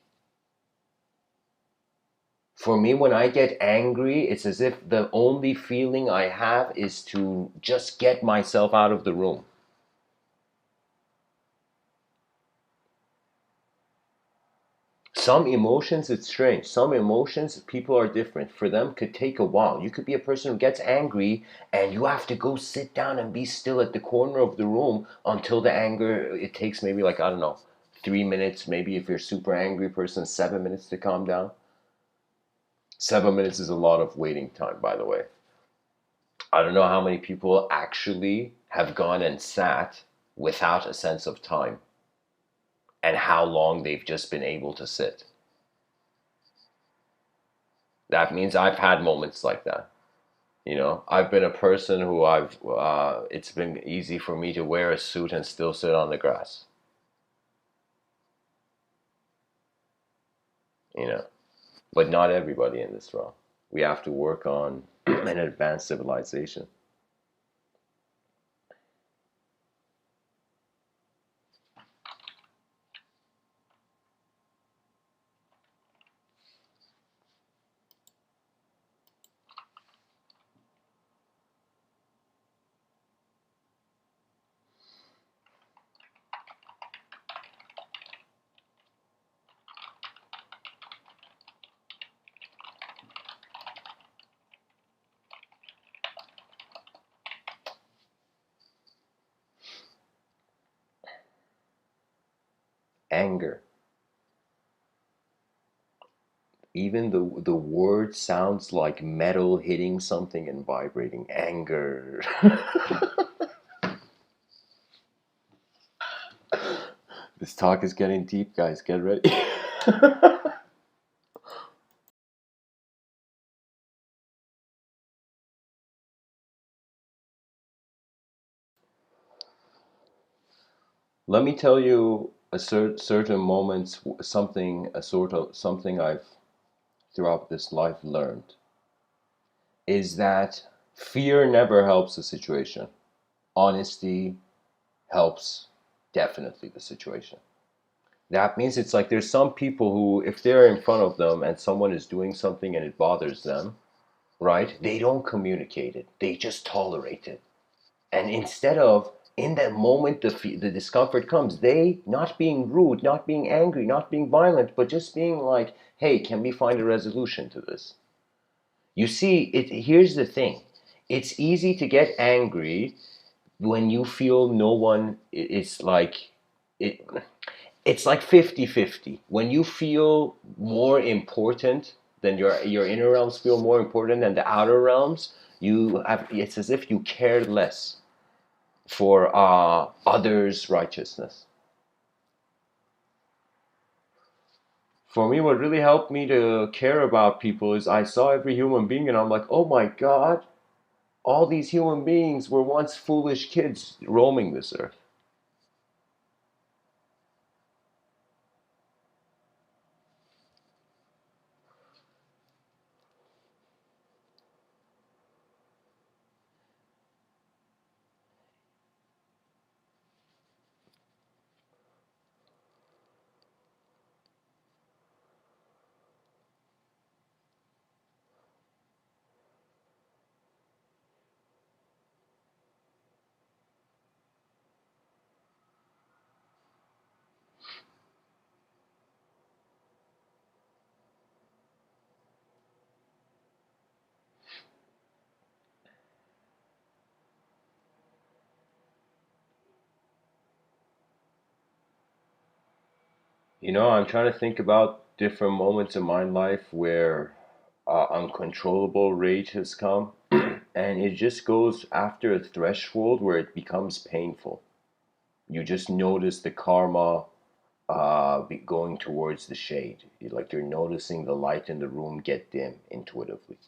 For me, when I get angry, it's as if the only feeling I have is to just get myself out of the room. Some emotions, it's strange. Some emotions, people are different. For them, could take a while. You could be a person who gets angry and you have to go sit down and be still at the corner of the room until the anger, it takes maybe like, I don't know, 3 minutes. Maybe if you're a super angry person, 7 minutes to calm down. 7 minutes is a lot of waiting time, by the way. I don't know how many people actually have gone and sat without a sense of time and how long they've just been able to sit. That means I've had moments like that. You know, I've been a person who it's been easy for me to wear a suit and still sit on the grass. You know, but not everybody in this realm. We have to work on an advanced civilization. Anger. Even the word sounds like metal hitting something and vibrating. Anger. This talk is getting deep, guys. Get ready. Let me tell you a certain moments, something I've throughout this life learned is that fear never helps the situation. Honesty helps definitely the situation. That means it's like there's some people who, if they're in front of them and someone is doing something and it bothers them, right? They don't communicate it. They just tolerate it. And instead of, in that moment, the discomfort comes, they, not being rude, not being angry, not being violent, but just being like, hey, can we find a resolution to this? You see, here's the thing. It's easy to get angry when you feel no one, it, it's like 50-50. When you feel more important than your inner realms feel more important than the outer realms, it's as if you care less for others' righteousness. For me, what really helped me to care about people is I saw every human being and I'm like, oh my God, all these human beings were once foolish kids roaming this earth. You know, I'm trying to think about different moments in my life where uncontrollable rage has come, and it just goes after a threshold where it becomes painful. You just notice the karma going towards the shade. Like you're noticing the light in the room get dim intuitively.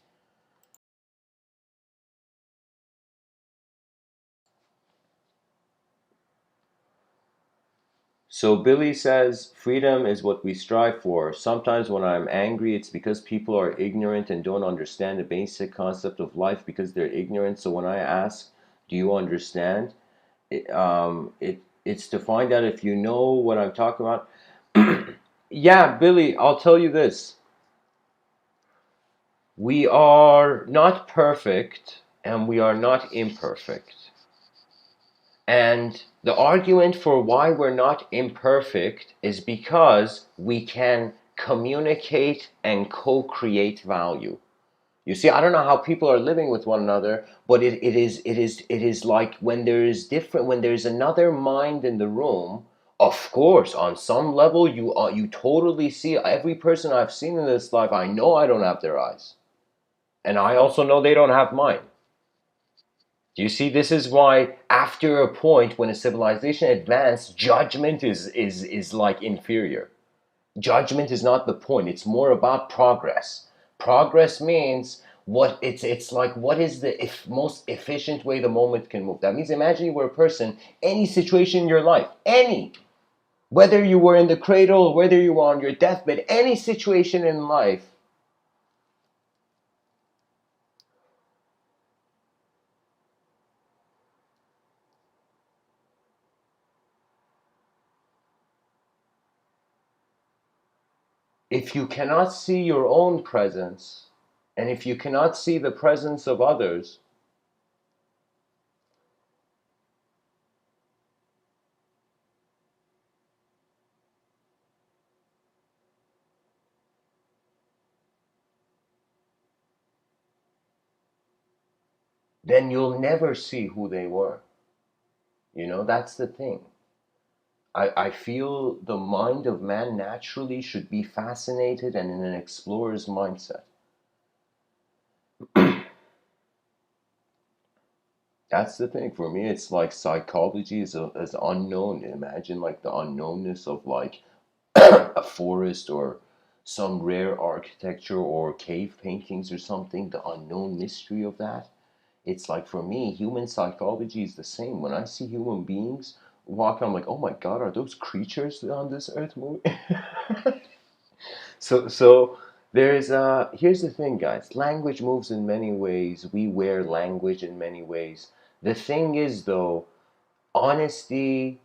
So Billy says, freedom is what we strive for. Sometimes when I'm angry, it's because people are ignorant and don't understand the basic concept of life because they're ignorant. So when I ask, do you understand? It's to find out if you know what I'm talking about. Yeah, Billy, I'll tell you this. We are not perfect and we are not imperfect. And the argument for why we're not imperfect is because we can communicate and co-create value. You see, I don't know how people are living with one another, but it is like when there's another mind in the room. Of course, on some level, you totally see every person I've seen in this life. I know I don't have their eyes, and I also know they don't have mine. Do you see? This is why after a point when a civilization advanced, judgment is like inferior. Judgment is not the point. It's more about progress. Progress means it's like what is the most efficient way the moment can move. That means imagine you were a person, any situation in your life, any, whether you were in the cradle, whether you were on your deathbed, any situation in life, if you cannot see your own presence, and if you cannot see the presence of others, then you'll never see who they were. That's the thing. I feel the mind of man naturally should be fascinated and in an explorer's mindset. That's the thing. For me, it's like psychology is unknown. Imagine like the unknownness of like a forest or some rare architecture or cave paintings or something, the unknown mystery of that. It's like for me, human psychology is the same. When I see human beings walk, I'm like, oh my God, are those creatures on this earth moving? So here's the thing, guys. Language moves in many ways. We wear language in many ways. The thing is, though, honesty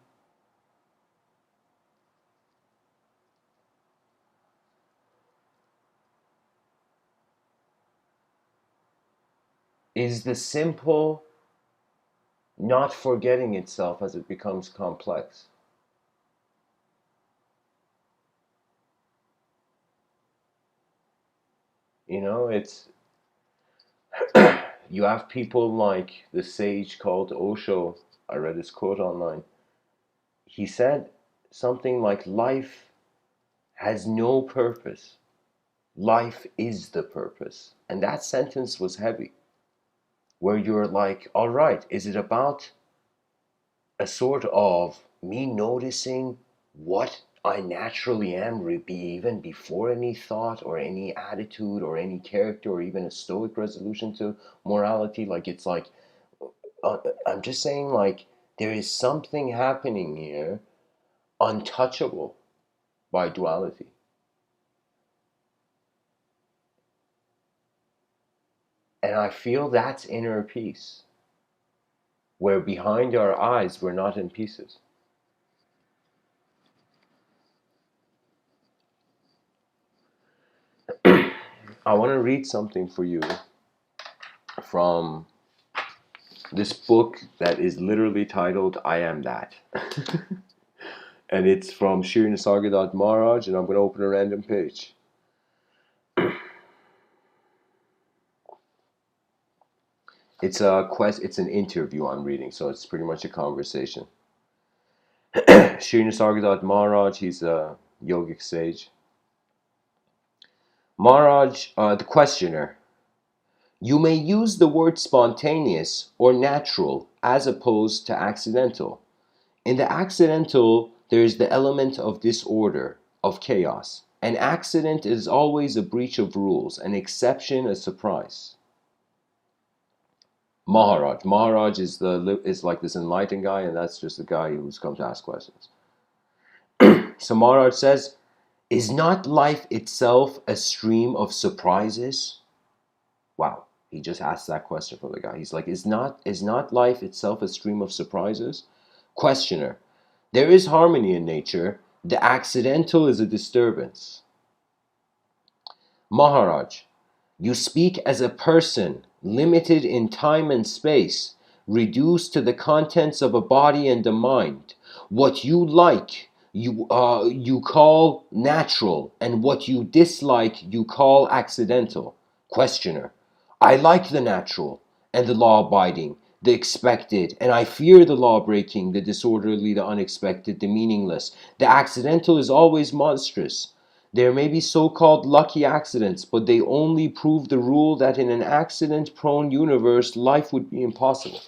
is the simple not forgetting itself as it becomes complex. It's you have people like the sage called Osho. I read his quote online. He said something like, life has no purpose. Life is the purpose. And that sentence was heavy, where you're like, all right, is it about a sort of me noticing what I naturally am, even before any thought or any attitude or any character or even a stoic resolution to morality? Like, it's like, I'm just saying, like, there is something happening here untouchable by duality. And I feel that's inner peace, where behind our eyes we're not in pieces. I want to read something for you from this book that is literally titled I Am That. And it's from Shri Nisargadatta Maharaj, and I'm going to open a random page. It's an interview I'm reading, so it's pretty much a conversation. Shri Nisargadatta Maharaj, he's a yogic sage. Maharaj, the questioner, you may use the word spontaneous or natural as opposed to accidental. In the accidental, there is the element of disorder, of chaos. An accident is always a breach of rules, an exception a surprise. Maharaj is like this enlightened guy, and that's just the guy who's come to ask questions. So Maharaj says, is not life itself a stream of surprises? Wow, he just asked that question for the guy. He's like, is not life itself a stream of surprises? Questioner, there is harmony in nature. The accidental is a disturbance. Maharaj, you speak as a person, limited in time and space, reduced to the contents of a body and a mind. What you like, You call natural, and what you dislike you call accidental. Questioner: I like the natural and the law-abiding, the expected, and I fear the law-breaking, the disorderly, the unexpected, the meaningless. The accidental is always monstrous. There may be so-called lucky accidents, but they only prove the rule that in an accident-prone universe, life would be impossible.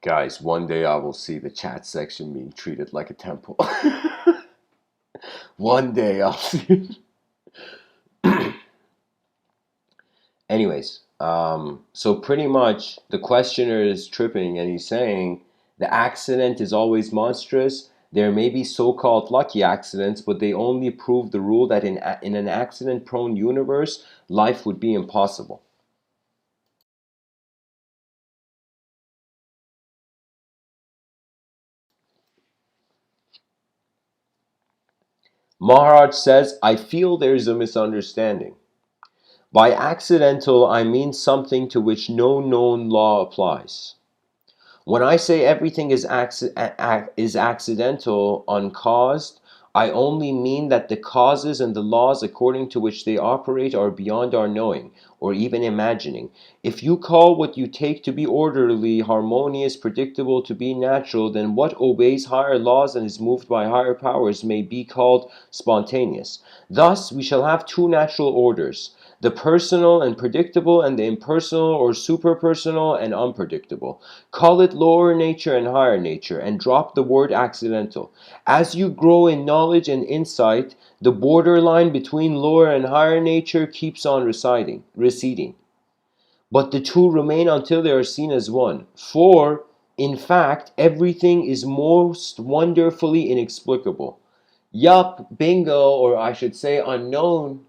Guys, one day I will see the chat section being treated like a temple. One day I'll see. Anyways, so pretty much the questioner is tripping and he's saying the accident is always monstrous. There may be so-called lucky accidents, but they only prove the rule that in an accident-prone universe, life would be impossible. Maharaj says, I feel there is a misunderstanding. By accidental, I mean something to which no known law applies. When I say everything is accidental, uncaused, I only mean that the causes and the laws according to which they operate are beyond our knowing, or even imagining. If you call what you take to be orderly, harmonious, predictable to be natural, then what obeys higher laws and is moved by higher powers may be called spontaneous. Thus, we shall have two natural orders: the personal and predictable, and the impersonal or superpersonal and unpredictable. Call it lower nature and higher nature, and drop the word accidental. As you grow in knowledge and insight, the borderline between lower and higher nature keeps on receding. But the two remain until they are seen as one. For, in fact, everything is most wonderfully inexplicable. Yup, bingo, or I should say unknown.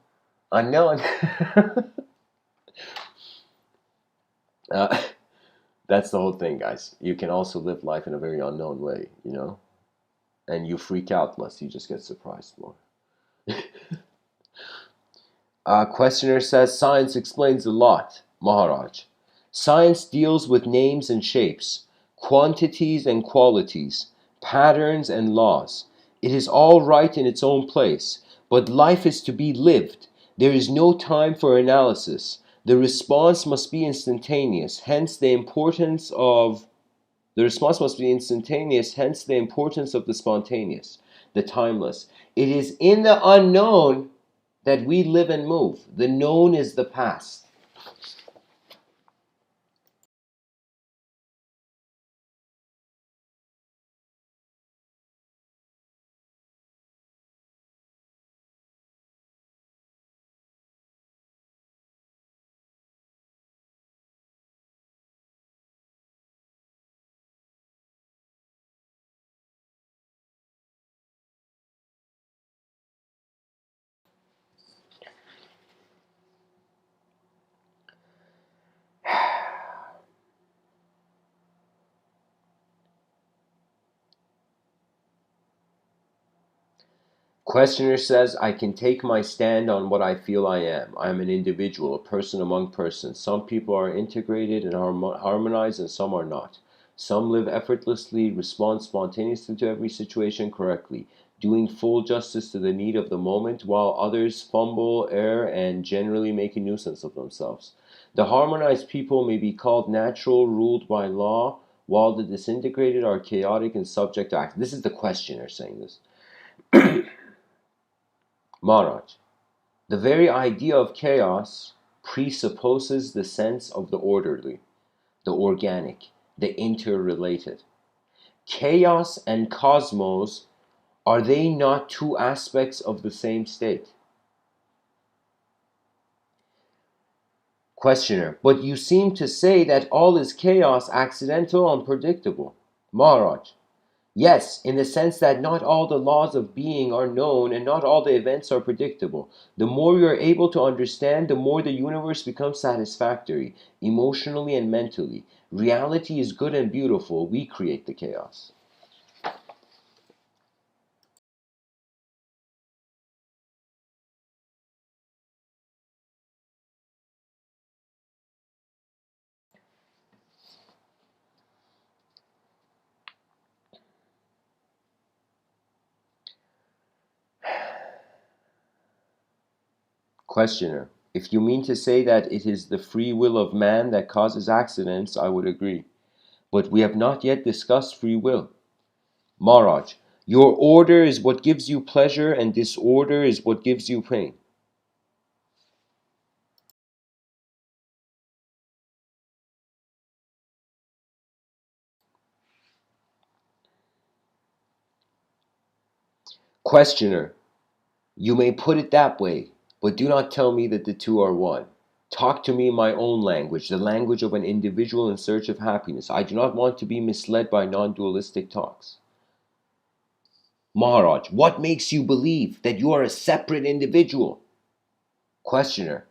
Unknown. uh, that's the whole thing, guys. You can also live life in a very unknown way, you know? And you freak out less, you just get surprised more. Questioner says, science explains a lot, Maharaj. Science deals with names and shapes, quantities and qualities, patterns and laws. It is all right in its own place, but life is to be lived. There is no time for analysis. The response must be instantaneous, hence the importance of the spontaneous, the timeless. It is in the unknown that we live and move. The known is the past. Questioner says, I can take my stand on what I feel I am. I am an individual, a person among persons. Some people are integrated and harmonized, and some are not. Some live effortlessly, respond spontaneously to every situation correctly, doing full justice to the need of the moment, while others fumble, err, and generally make a nuisance of themselves. The harmonized people may be called natural, ruled by law, while the disintegrated are chaotic and subject to act. This is the questioner saying this. Maharaj, the very idea of chaos presupposes the sense of the orderly, the organic, the interrelated. Chaos and cosmos, are they not two aspects of the same state? Questioner, but you seem to say that all is chaos, accidental, unpredictable. Maharaj. Yes, in the sense that not all the laws of being are known and not all the events are predictable. The more you are able to understand, the more the universe becomes satisfactory, emotionally and mentally. Reality is good and beautiful. We create the chaos. Questioner. If you mean to say that it is the free will of man that causes accidents, I would agree. But we have not yet discussed free will. Maharaj. Your order is what gives you pleasure and disorder is what gives you pain. Questioner. You may put it that way, but do not tell me that the two are one. Talk to me in my own language, the language of an individual in search of happiness. I do not want to be misled by non-dualistic talks. Maharaj, what makes you believe that you are a separate individual? Questioner,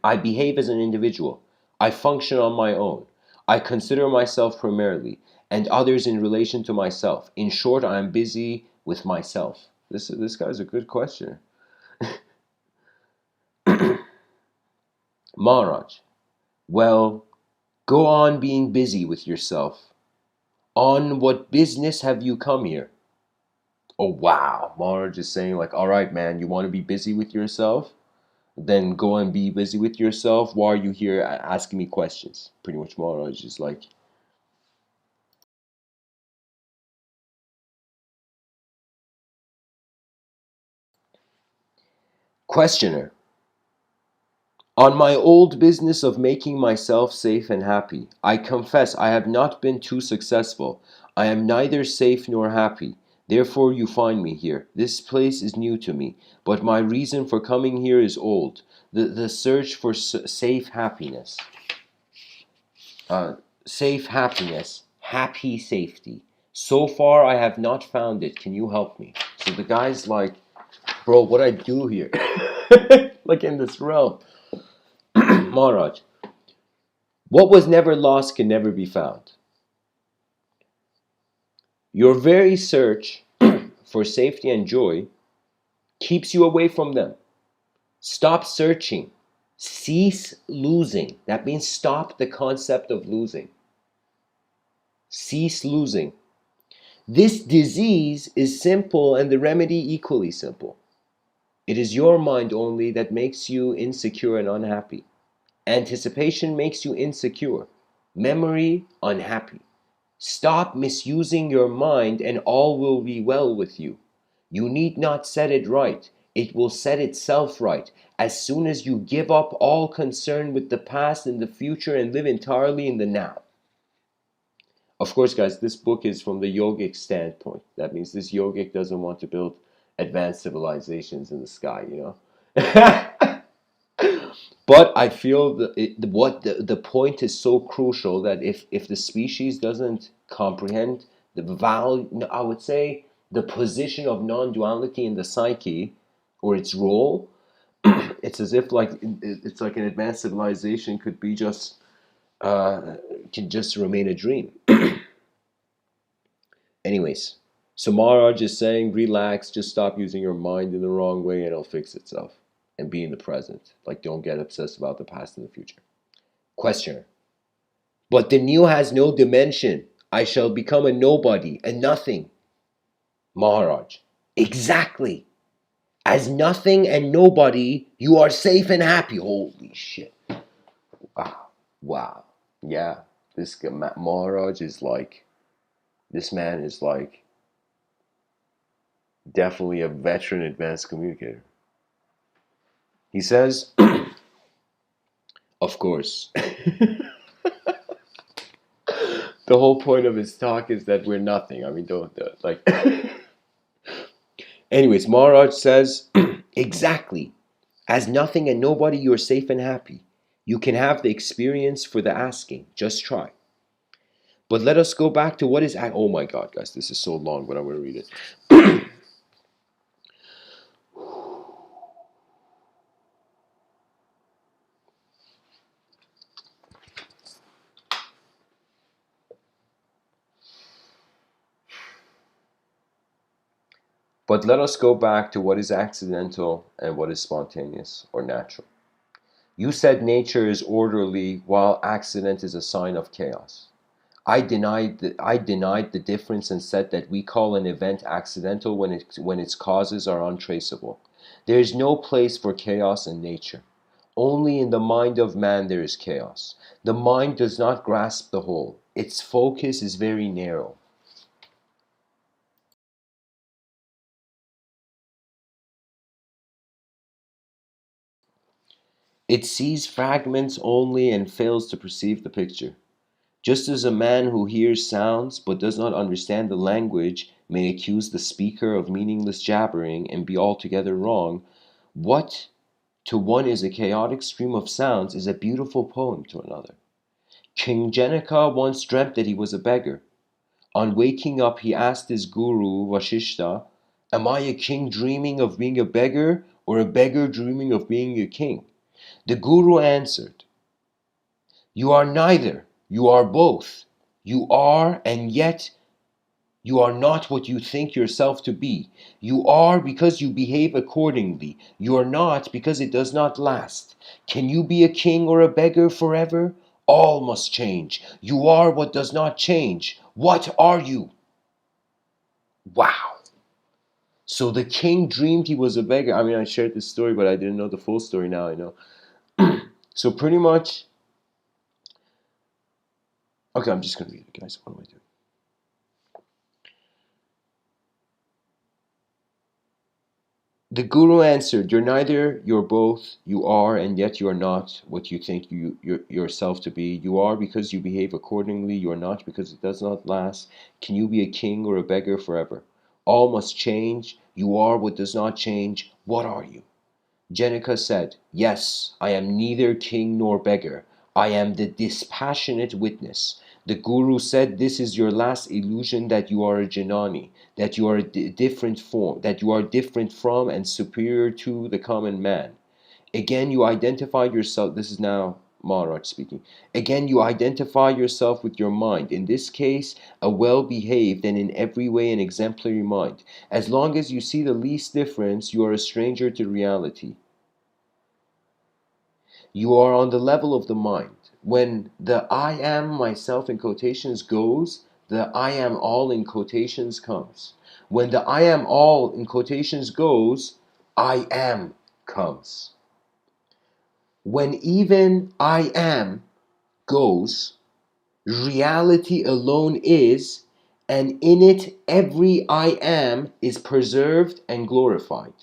I behave as an individual. I function on my own. I consider myself primarily, and others in relation to myself. In short, I am busy with myself. This guy's a good questioner. Maharaj, well, go on being busy with yourself. On what business have you come here? Oh, wow. Maharaj is saying, like, all right, man, you want to be busy with yourself? Then go and be busy with yourself. Why are you here asking me questions? Pretty much Maharaj is like, questioner. On my old business of making myself safe and happy, I confess I have not been too successful. I am neither safe nor happy. Therefore you find me here. This place is new to me, but my reason for coming here is old. The search for safe happiness. Uh, Safe happiness. Happy safety. So far I have not found it. Can you help me? So the guy's like, bro, what I do here? Like in this realm. Maharaj. What was never lost can never be found. Your very search for safety and joy keeps you away from them. Stop searching. Cease losing. That means stop the concept of losing. Cease losing. This disease is simple and the remedy equally simple. It is your mind only that makes you insecure and unhappy. Anticipation makes you insecure. Memory, unhappy. Stop misusing your mind and all will be well with you. You need not set it right. It will set itself right as soon as you give up all concern with the past and the future and live entirely in the now. Of course, guys, this book is from the yogic standpoint. That means this yogic doesn't want to build advanced civilizations in the sky, you know? But I feel the point is so crucial that if the species doesn't comprehend the value, I would say the position of non-duality in the psyche or its role, it's as if like it's like an advanced civilization could be just can just remain a dream. Anyways, so Maharaj is saying, relax, just stop using your mind in the wrong way and it'll fix itself. And be in the present. Like, don't get obsessed about the past and the future. Questioner. But the new has no dimension. I shall become a nobody, a nothing. Maharaj. Exactly. As nothing and nobody, you are safe and happy. Holy shit. Wow. Wow. Yeah. This Maharaj is like, this man is like definitely a veteran advanced communicator. He says, of course. The whole point of his talk is that we're nothing. I mean, don't like. Anyways, Maharaj says, exactly. As nothing and nobody, you're safe and happy. You can have the experience for the asking. Just try. But let us go back to what is... Oh my God, guys, this is so long, but I'm going to read it. But let us go back to what is accidental and what is spontaneous or natural. You said nature is orderly while accident is a sign of chaos. I denied the difference and said that we call an event accidental when its causes are untraceable. There is no place for chaos in nature. Only in the mind of man there is chaos. The mind does not grasp the whole. Its focus is very narrow. It sees fragments only and fails to perceive the picture. Just as a man who hears sounds but does not understand the language may accuse the speaker of meaningless jabbering and be altogether wrong, what to one is a chaotic stream of sounds is a beautiful poem to another. King Janaka once dreamt that he was a beggar. On waking up, he asked his guru, Vashishta, "Am I a king dreaming of being a beggar, or a beggar dreaming of being a king?" The guru answered, "You are neither, you are both. You are, and yet you are not what you think yourself to be. You are because you behave accordingly. You are not because it does not last. Can you be a king or a beggar forever? All must change. You are what does not change. What are you?" Wow. So the king dreamed he was a beggar. I mean, I shared this story, but I didn't know the full story. Now I know. So pretty much, okay, I'm just going to read it, guys. What am I doing? The guru answered, "You're neither, you're both. You are, and yet you are not what you think yourself to be. You are because you behave accordingly. You are not because it does not last. Can you be a king or a beggar forever? All must change. You are what does not change. What are you?" Janaka said, "Yes, I am neither king nor beggar. I am the dispassionate witness." The Guru said, "This is your last illusion that you are a Janani, that you are a different form, that you are different from and superior to the common man. Again, you identify yourself." This is now Maharaj speaking. "Again, you identify yourself with your mind. In this case, a well-behaved and in every way an exemplary mind. As long as you see the least difference, you are a stranger to reality. You are on the level of the mind. When the I am myself in quotations goes, the I am all in quotations comes. When the I am all in quotations goes, I am comes. When even I am goes, reality alone is, and in it every I am is preserved and glorified.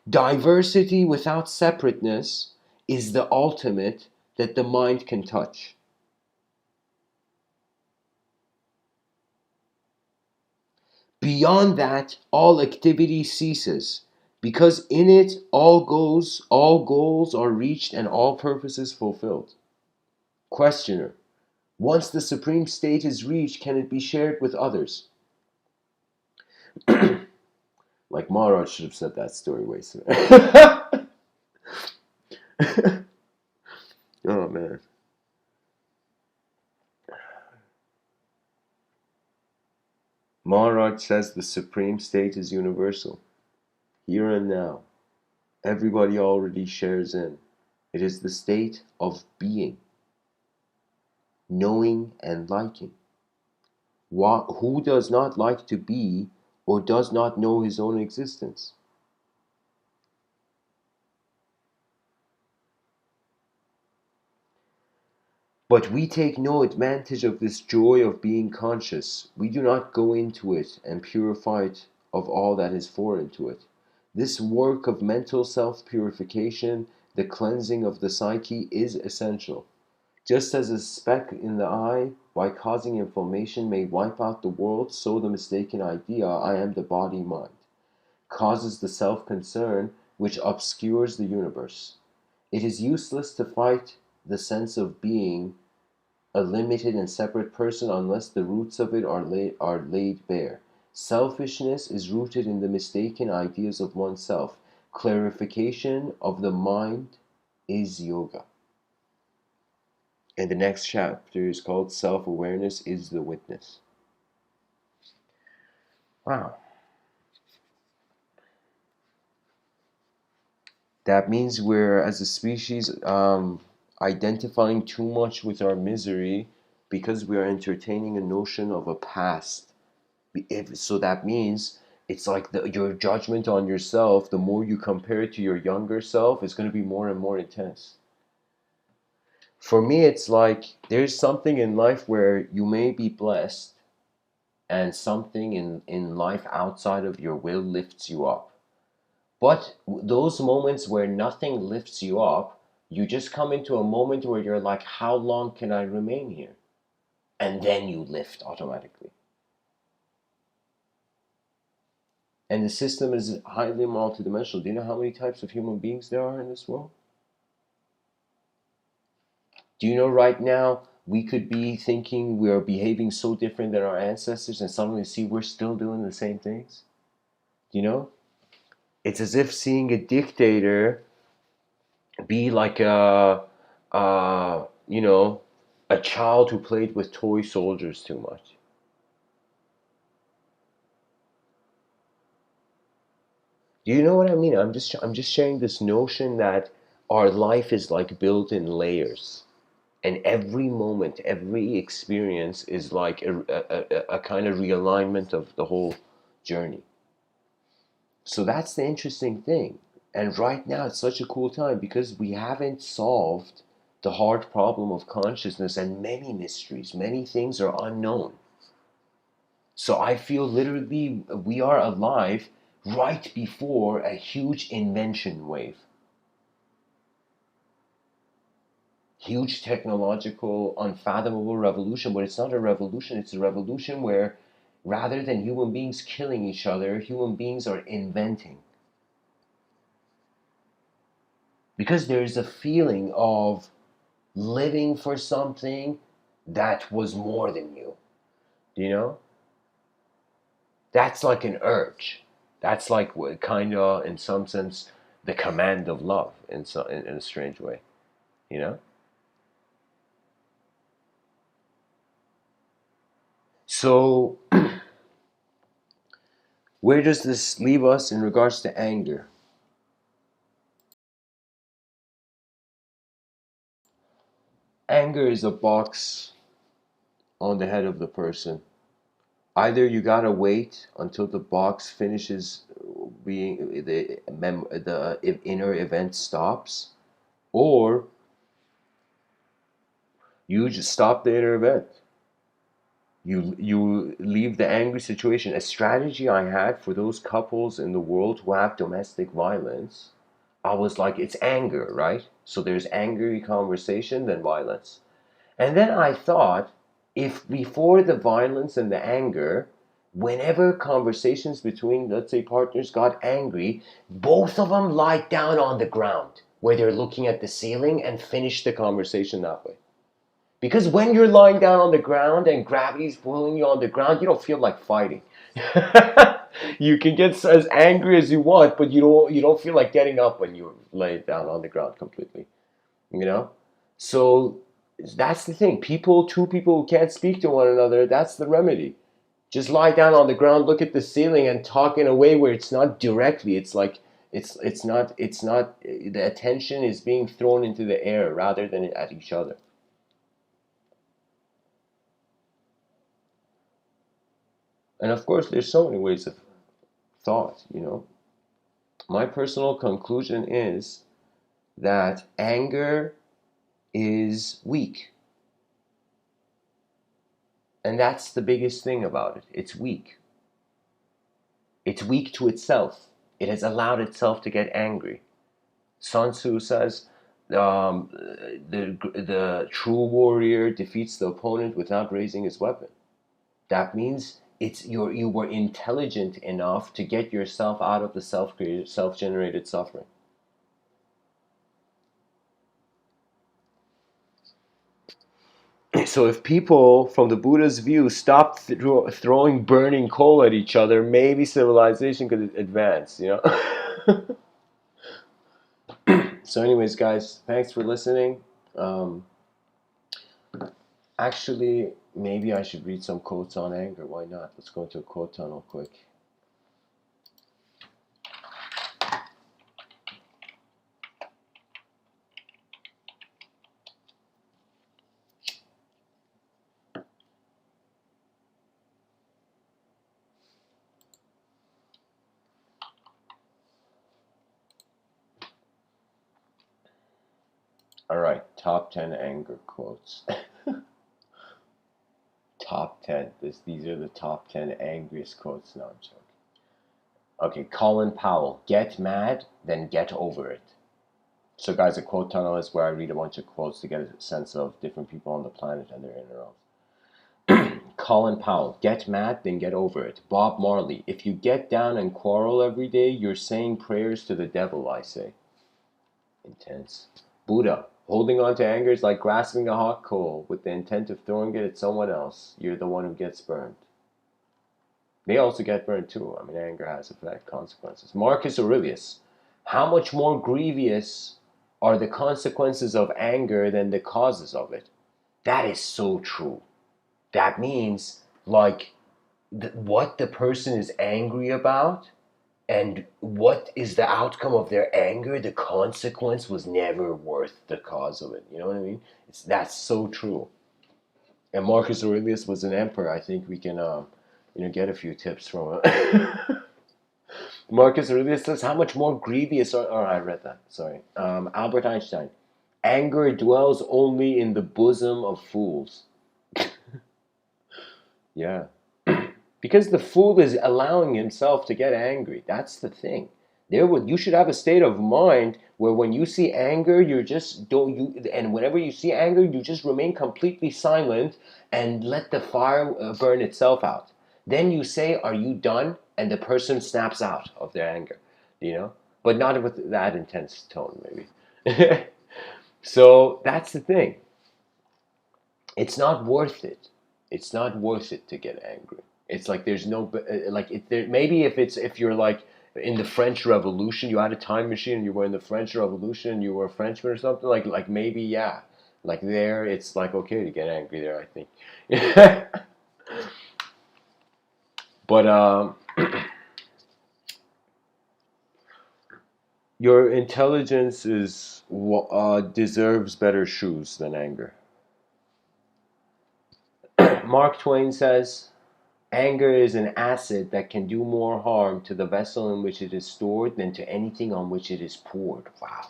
Diversity without separateness is the ultimate that the mind can touch. Beyond that, all activity ceases, because in it all goals are reached and all purposes fulfilled. Questioner: once the supreme state is reached, can it be shared with others? Like Maharaj should have said that story way sooner. Oh man. Maharaj says the supreme state is universal, here and now. Everybody already shares in. It is the state of being, knowing and liking. Who does not like to be or does not know his own existence? But we take no advantage of this joy of being conscious. We do not go into it and purify it of all that is foreign to it. This work of mental self-purification, the cleansing of the psyche, is essential. Just as a speck in the eye, by causing inflammation, may wipe out the world, so the mistaken idea, I am the body-mind, causes the self-concern which obscures the universe. It is useless to fight the sense of being a limited and separate person unless the roots of it are laid bare. Selfishness is rooted in the mistaken ideas of oneself. Clarification of the mind is yoga. And the next chapter is called Self-Awareness is the Witness. Wow. That means we're, as a species, identifying too much with our misery because we are entertaining a notion of a past. So that means it's like your judgment on yourself, the more you compare it to your younger self, is going to be more and more intense. For me, it's like there's something in life where you may be blessed and something in life outside of your will lifts you up. But those moments where nothing lifts you up, you just come into a moment where you're like, how long can I remain here? And then you lift automatically. And the system is highly multidimensional. Do you know how many types of human beings there are in this world? Do you know right now we could be thinking we are behaving so different than our ancestors and suddenly see we're still doing the same things? Do you know? It's as if seeing a dictator be like a child who played with toy soldiers too much. Do you know what I mean? I'm just sharing this notion that our life is like built in layers, and every moment, every experience is like a kind of realignment of the whole journey. So that's the interesting thing. And right now it's such a cool time because we haven't solved the hard problem of consciousness, and many mysteries, many things are unknown. So I feel literally we are alive right before a huge invention wave. Huge technological, unfathomable revolution, but it's not a revolution, it's a revolution where rather than human beings killing each other, human beings are inventing. Because there's a feeling of living for something that was more than you. Do you know? That's like an urge. That's like kind of, in some sense, the command of love in a strange way. You know? So, where does this leave us in regards to anger? Anger is a box on the head of the person. Either you gotta wait until the box finishes being the inner event stops, or you just stop the inner event. You leave the angry situation. A strategy I had for those couples in the world who have domestic violence, I was like, it's anger, right? So there's angry conversation, then violence. And then I thought, if before the violence and the anger, whenever conversations between, let's say, partners got angry, both of them lie down on the ground where they're looking at the ceiling and finish the conversation that way. Because when you're lying down on the ground and gravity's pulling you on the ground, you don't feel like fighting. You can get as angry as you want, but you don't feel like getting up when you lay down on the ground completely. You know? So that's the thing. Two people who can't speak to one another, that's the remedy. Just lie down on the ground, look at the ceiling, and talk in a way where it's not directly. It's like it's not the attention is being thrown into the air rather than at each other. And of course, there's so many ways of thought, you know. My personal conclusion is that anger is weak. And that's the biggest thing about it. It's weak. It's weak to itself. It has allowed itself to get angry. Sun Tzu says the true warrior defeats the opponent without raising his weapon. That means you were intelligent enough to get yourself out of the self-generated suffering. So if people, from the Buddha's view, stopped throwing burning coal at each other, maybe civilization could advance, you know? So anyways, guys, thanks for listening. Actually, maybe I should read some quotes on anger. Why not? Let's go into a quote tunnel quick. All right, top 10 anger quotes. Top 10. These are the top 10 angriest quotes. No, I'm joking. Okay, Colin Powell. Get mad, then get over it. So, guys, a quote tunnel is where I read a bunch of quotes to get a sense of different people on the planet and their inner selves. Colin Powell. Get mad, then get over it. Bob Marley. If you get down and quarrel every day, you're saying prayers to the devil, I say. Intense. Buddha. Holding on to anger is like grasping a hot coal with the intent of throwing it at someone else. You're the one who gets burned. They also get burned too. I mean, anger has consequences. Marcus Aurelius. How much more grievous are the consequences of anger than the causes of it? That is so true. That means, like, what the person is angry about and what is the outcome of their anger, the consequence was never worth the cause of it. You know what I mean? That's so true. And Marcus Aurelius was an emperor. I think we can, get a few tips from him. Marcus Aurelius says, how much more grievous are... Oh, I read that. Sorry. Albert Einstein. Anger dwells only in the bosom of fools. Yeah. Because the fool is allowing himself to get angry. That's the thing. You should have a state of mind where when you see anger, and whenever you see anger, you just remain completely silent and let the fire burn itself out. Then you say, are you done? And the person snaps out of their anger, but not with that intense tone, maybe. So that's the thing. It's not worth it. It's not worth it to get angry. It's like there's no maybe if you're like in the French Revolution, you had a time machine and you were in the French Revolution and you were a Frenchman or something, like maybe, yeah, like there it's like okay to get angry there, I think. But your intelligence deserves better shoes than anger. Mark Twain says, anger is an acid that can do more harm to the vessel in which it is stored than to anything on which it is poured. Wow,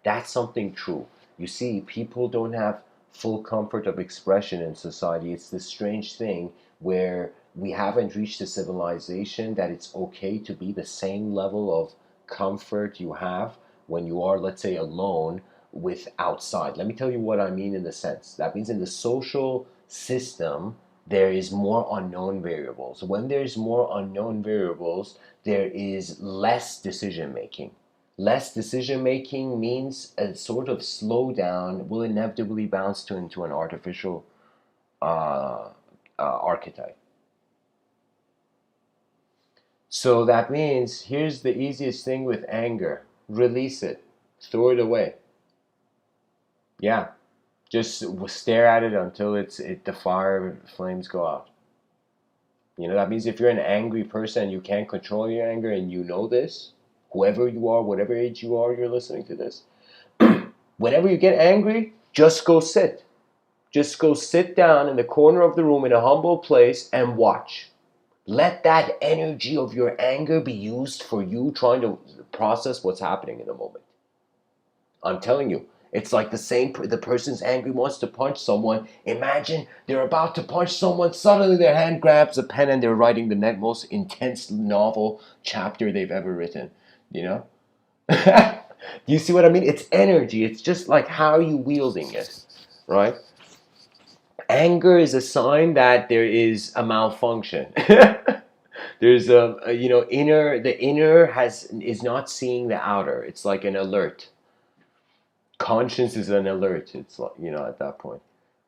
that's something true. You see, people don't have full comfort of expression in society. It's this strange thing where we haven't reached a civilization that it's okay to be the same level of comfort you have when you are, let's say, alone with outside. Let me tell you what I mean in the sense. That means in the social system, there is more unknown variables. When there's more unknown variables, there is less decision making. Less decision making means a sort of slowdown will inevitably bounce into an artificial archetype. So that means here's the easiest thing with anger: release it, throw it away. Yeah. Just stare at it until the fire flames go out. That means if you're an angry person and you can't control your anger and you know this, whoever you are, whatever age you are, you're listening to this, whenever you get angry, just go sit. Just go sit down in the corner of the room in a humble place and watch. Let that energy of your anger be used for you trying to process what's happening in the moment. I'm telling you, it's like the person's angry, wants to punch someone. Imagine they're about to punch someone. Suddenly their hand grabs a pen and they're writing the most intense novel chapter they've ever written. Do you see what I mean? It's energy. It's just like how are you wielding it, right? Anger is a sign that there is a malfunction. There's the inner is not seeing the outer. It's like an alert. Conscience is an alert. It's like, at that point.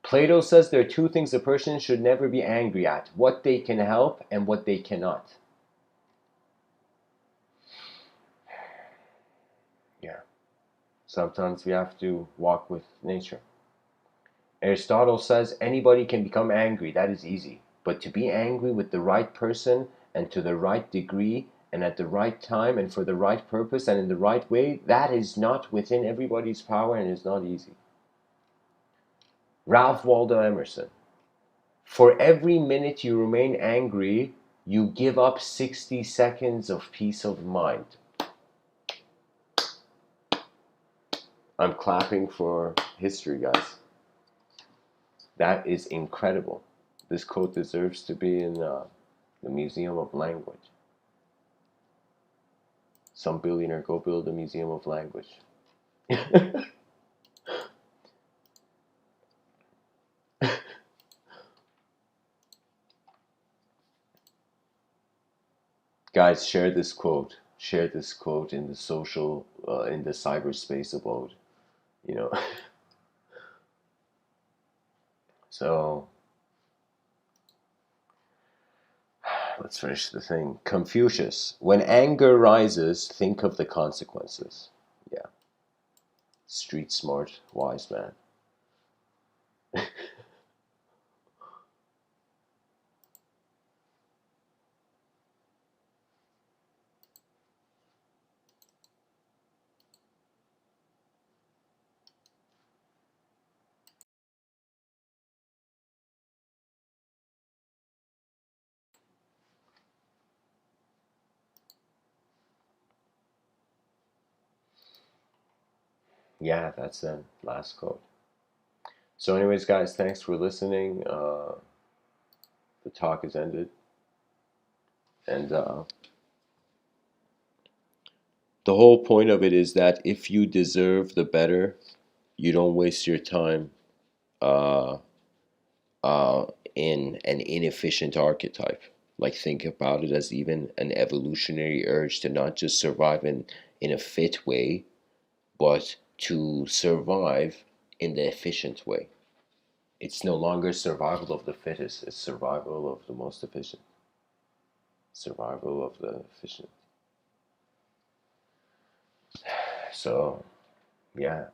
Plato says there are two things a person should never be angry at: what they can help and what they cannot. Yeah. Sometimes we have to walk with nature. Aristotle says anybody can become angry. That is easy. But to be angry with the right person and to the right degree and at the right time and for the right purpose and in the right way, that is not within everybody's power and is not easy. Ralph Waldo Emerson. For every minute you remain angry, you give up 60 seconds of peace of mind. I'm clapping for history, guys. That is incredible. This quote deserves to be in the Museum of Language. Some billionaire go build a Museum of Language. Guys, share this quote. Share this quote in the social, in the cyberspace abode. You know. So, let's finish the thing. Confucius. When anger rises, think of the consequences. Yeah. Street smart, wise man. Yeah, that's the last quote. So anyways, guys, thanks for listening. The talk is ended. And the whole point of it is that if you deserve the better, you don't waste your time uh, in an inefficient archetype. Like, think about it as even an evolutionary urge to not just survive in a fit way, but to survive in the efficient way. It's no longer survival of the fittest, it's survival of the most efficient. Survival of the efficient. So, yeah.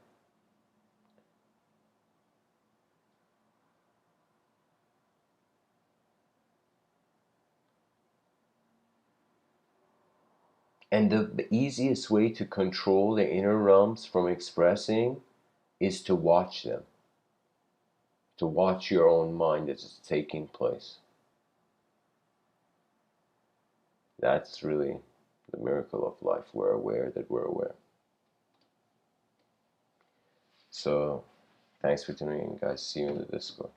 And the easiest way to control the inner realms from expressing is to watch them, to watch your own mind as it's taking place. That's really the miracle of life. We're aware that we're aware. So, thanks for tuning in, guys. See you in the Discord.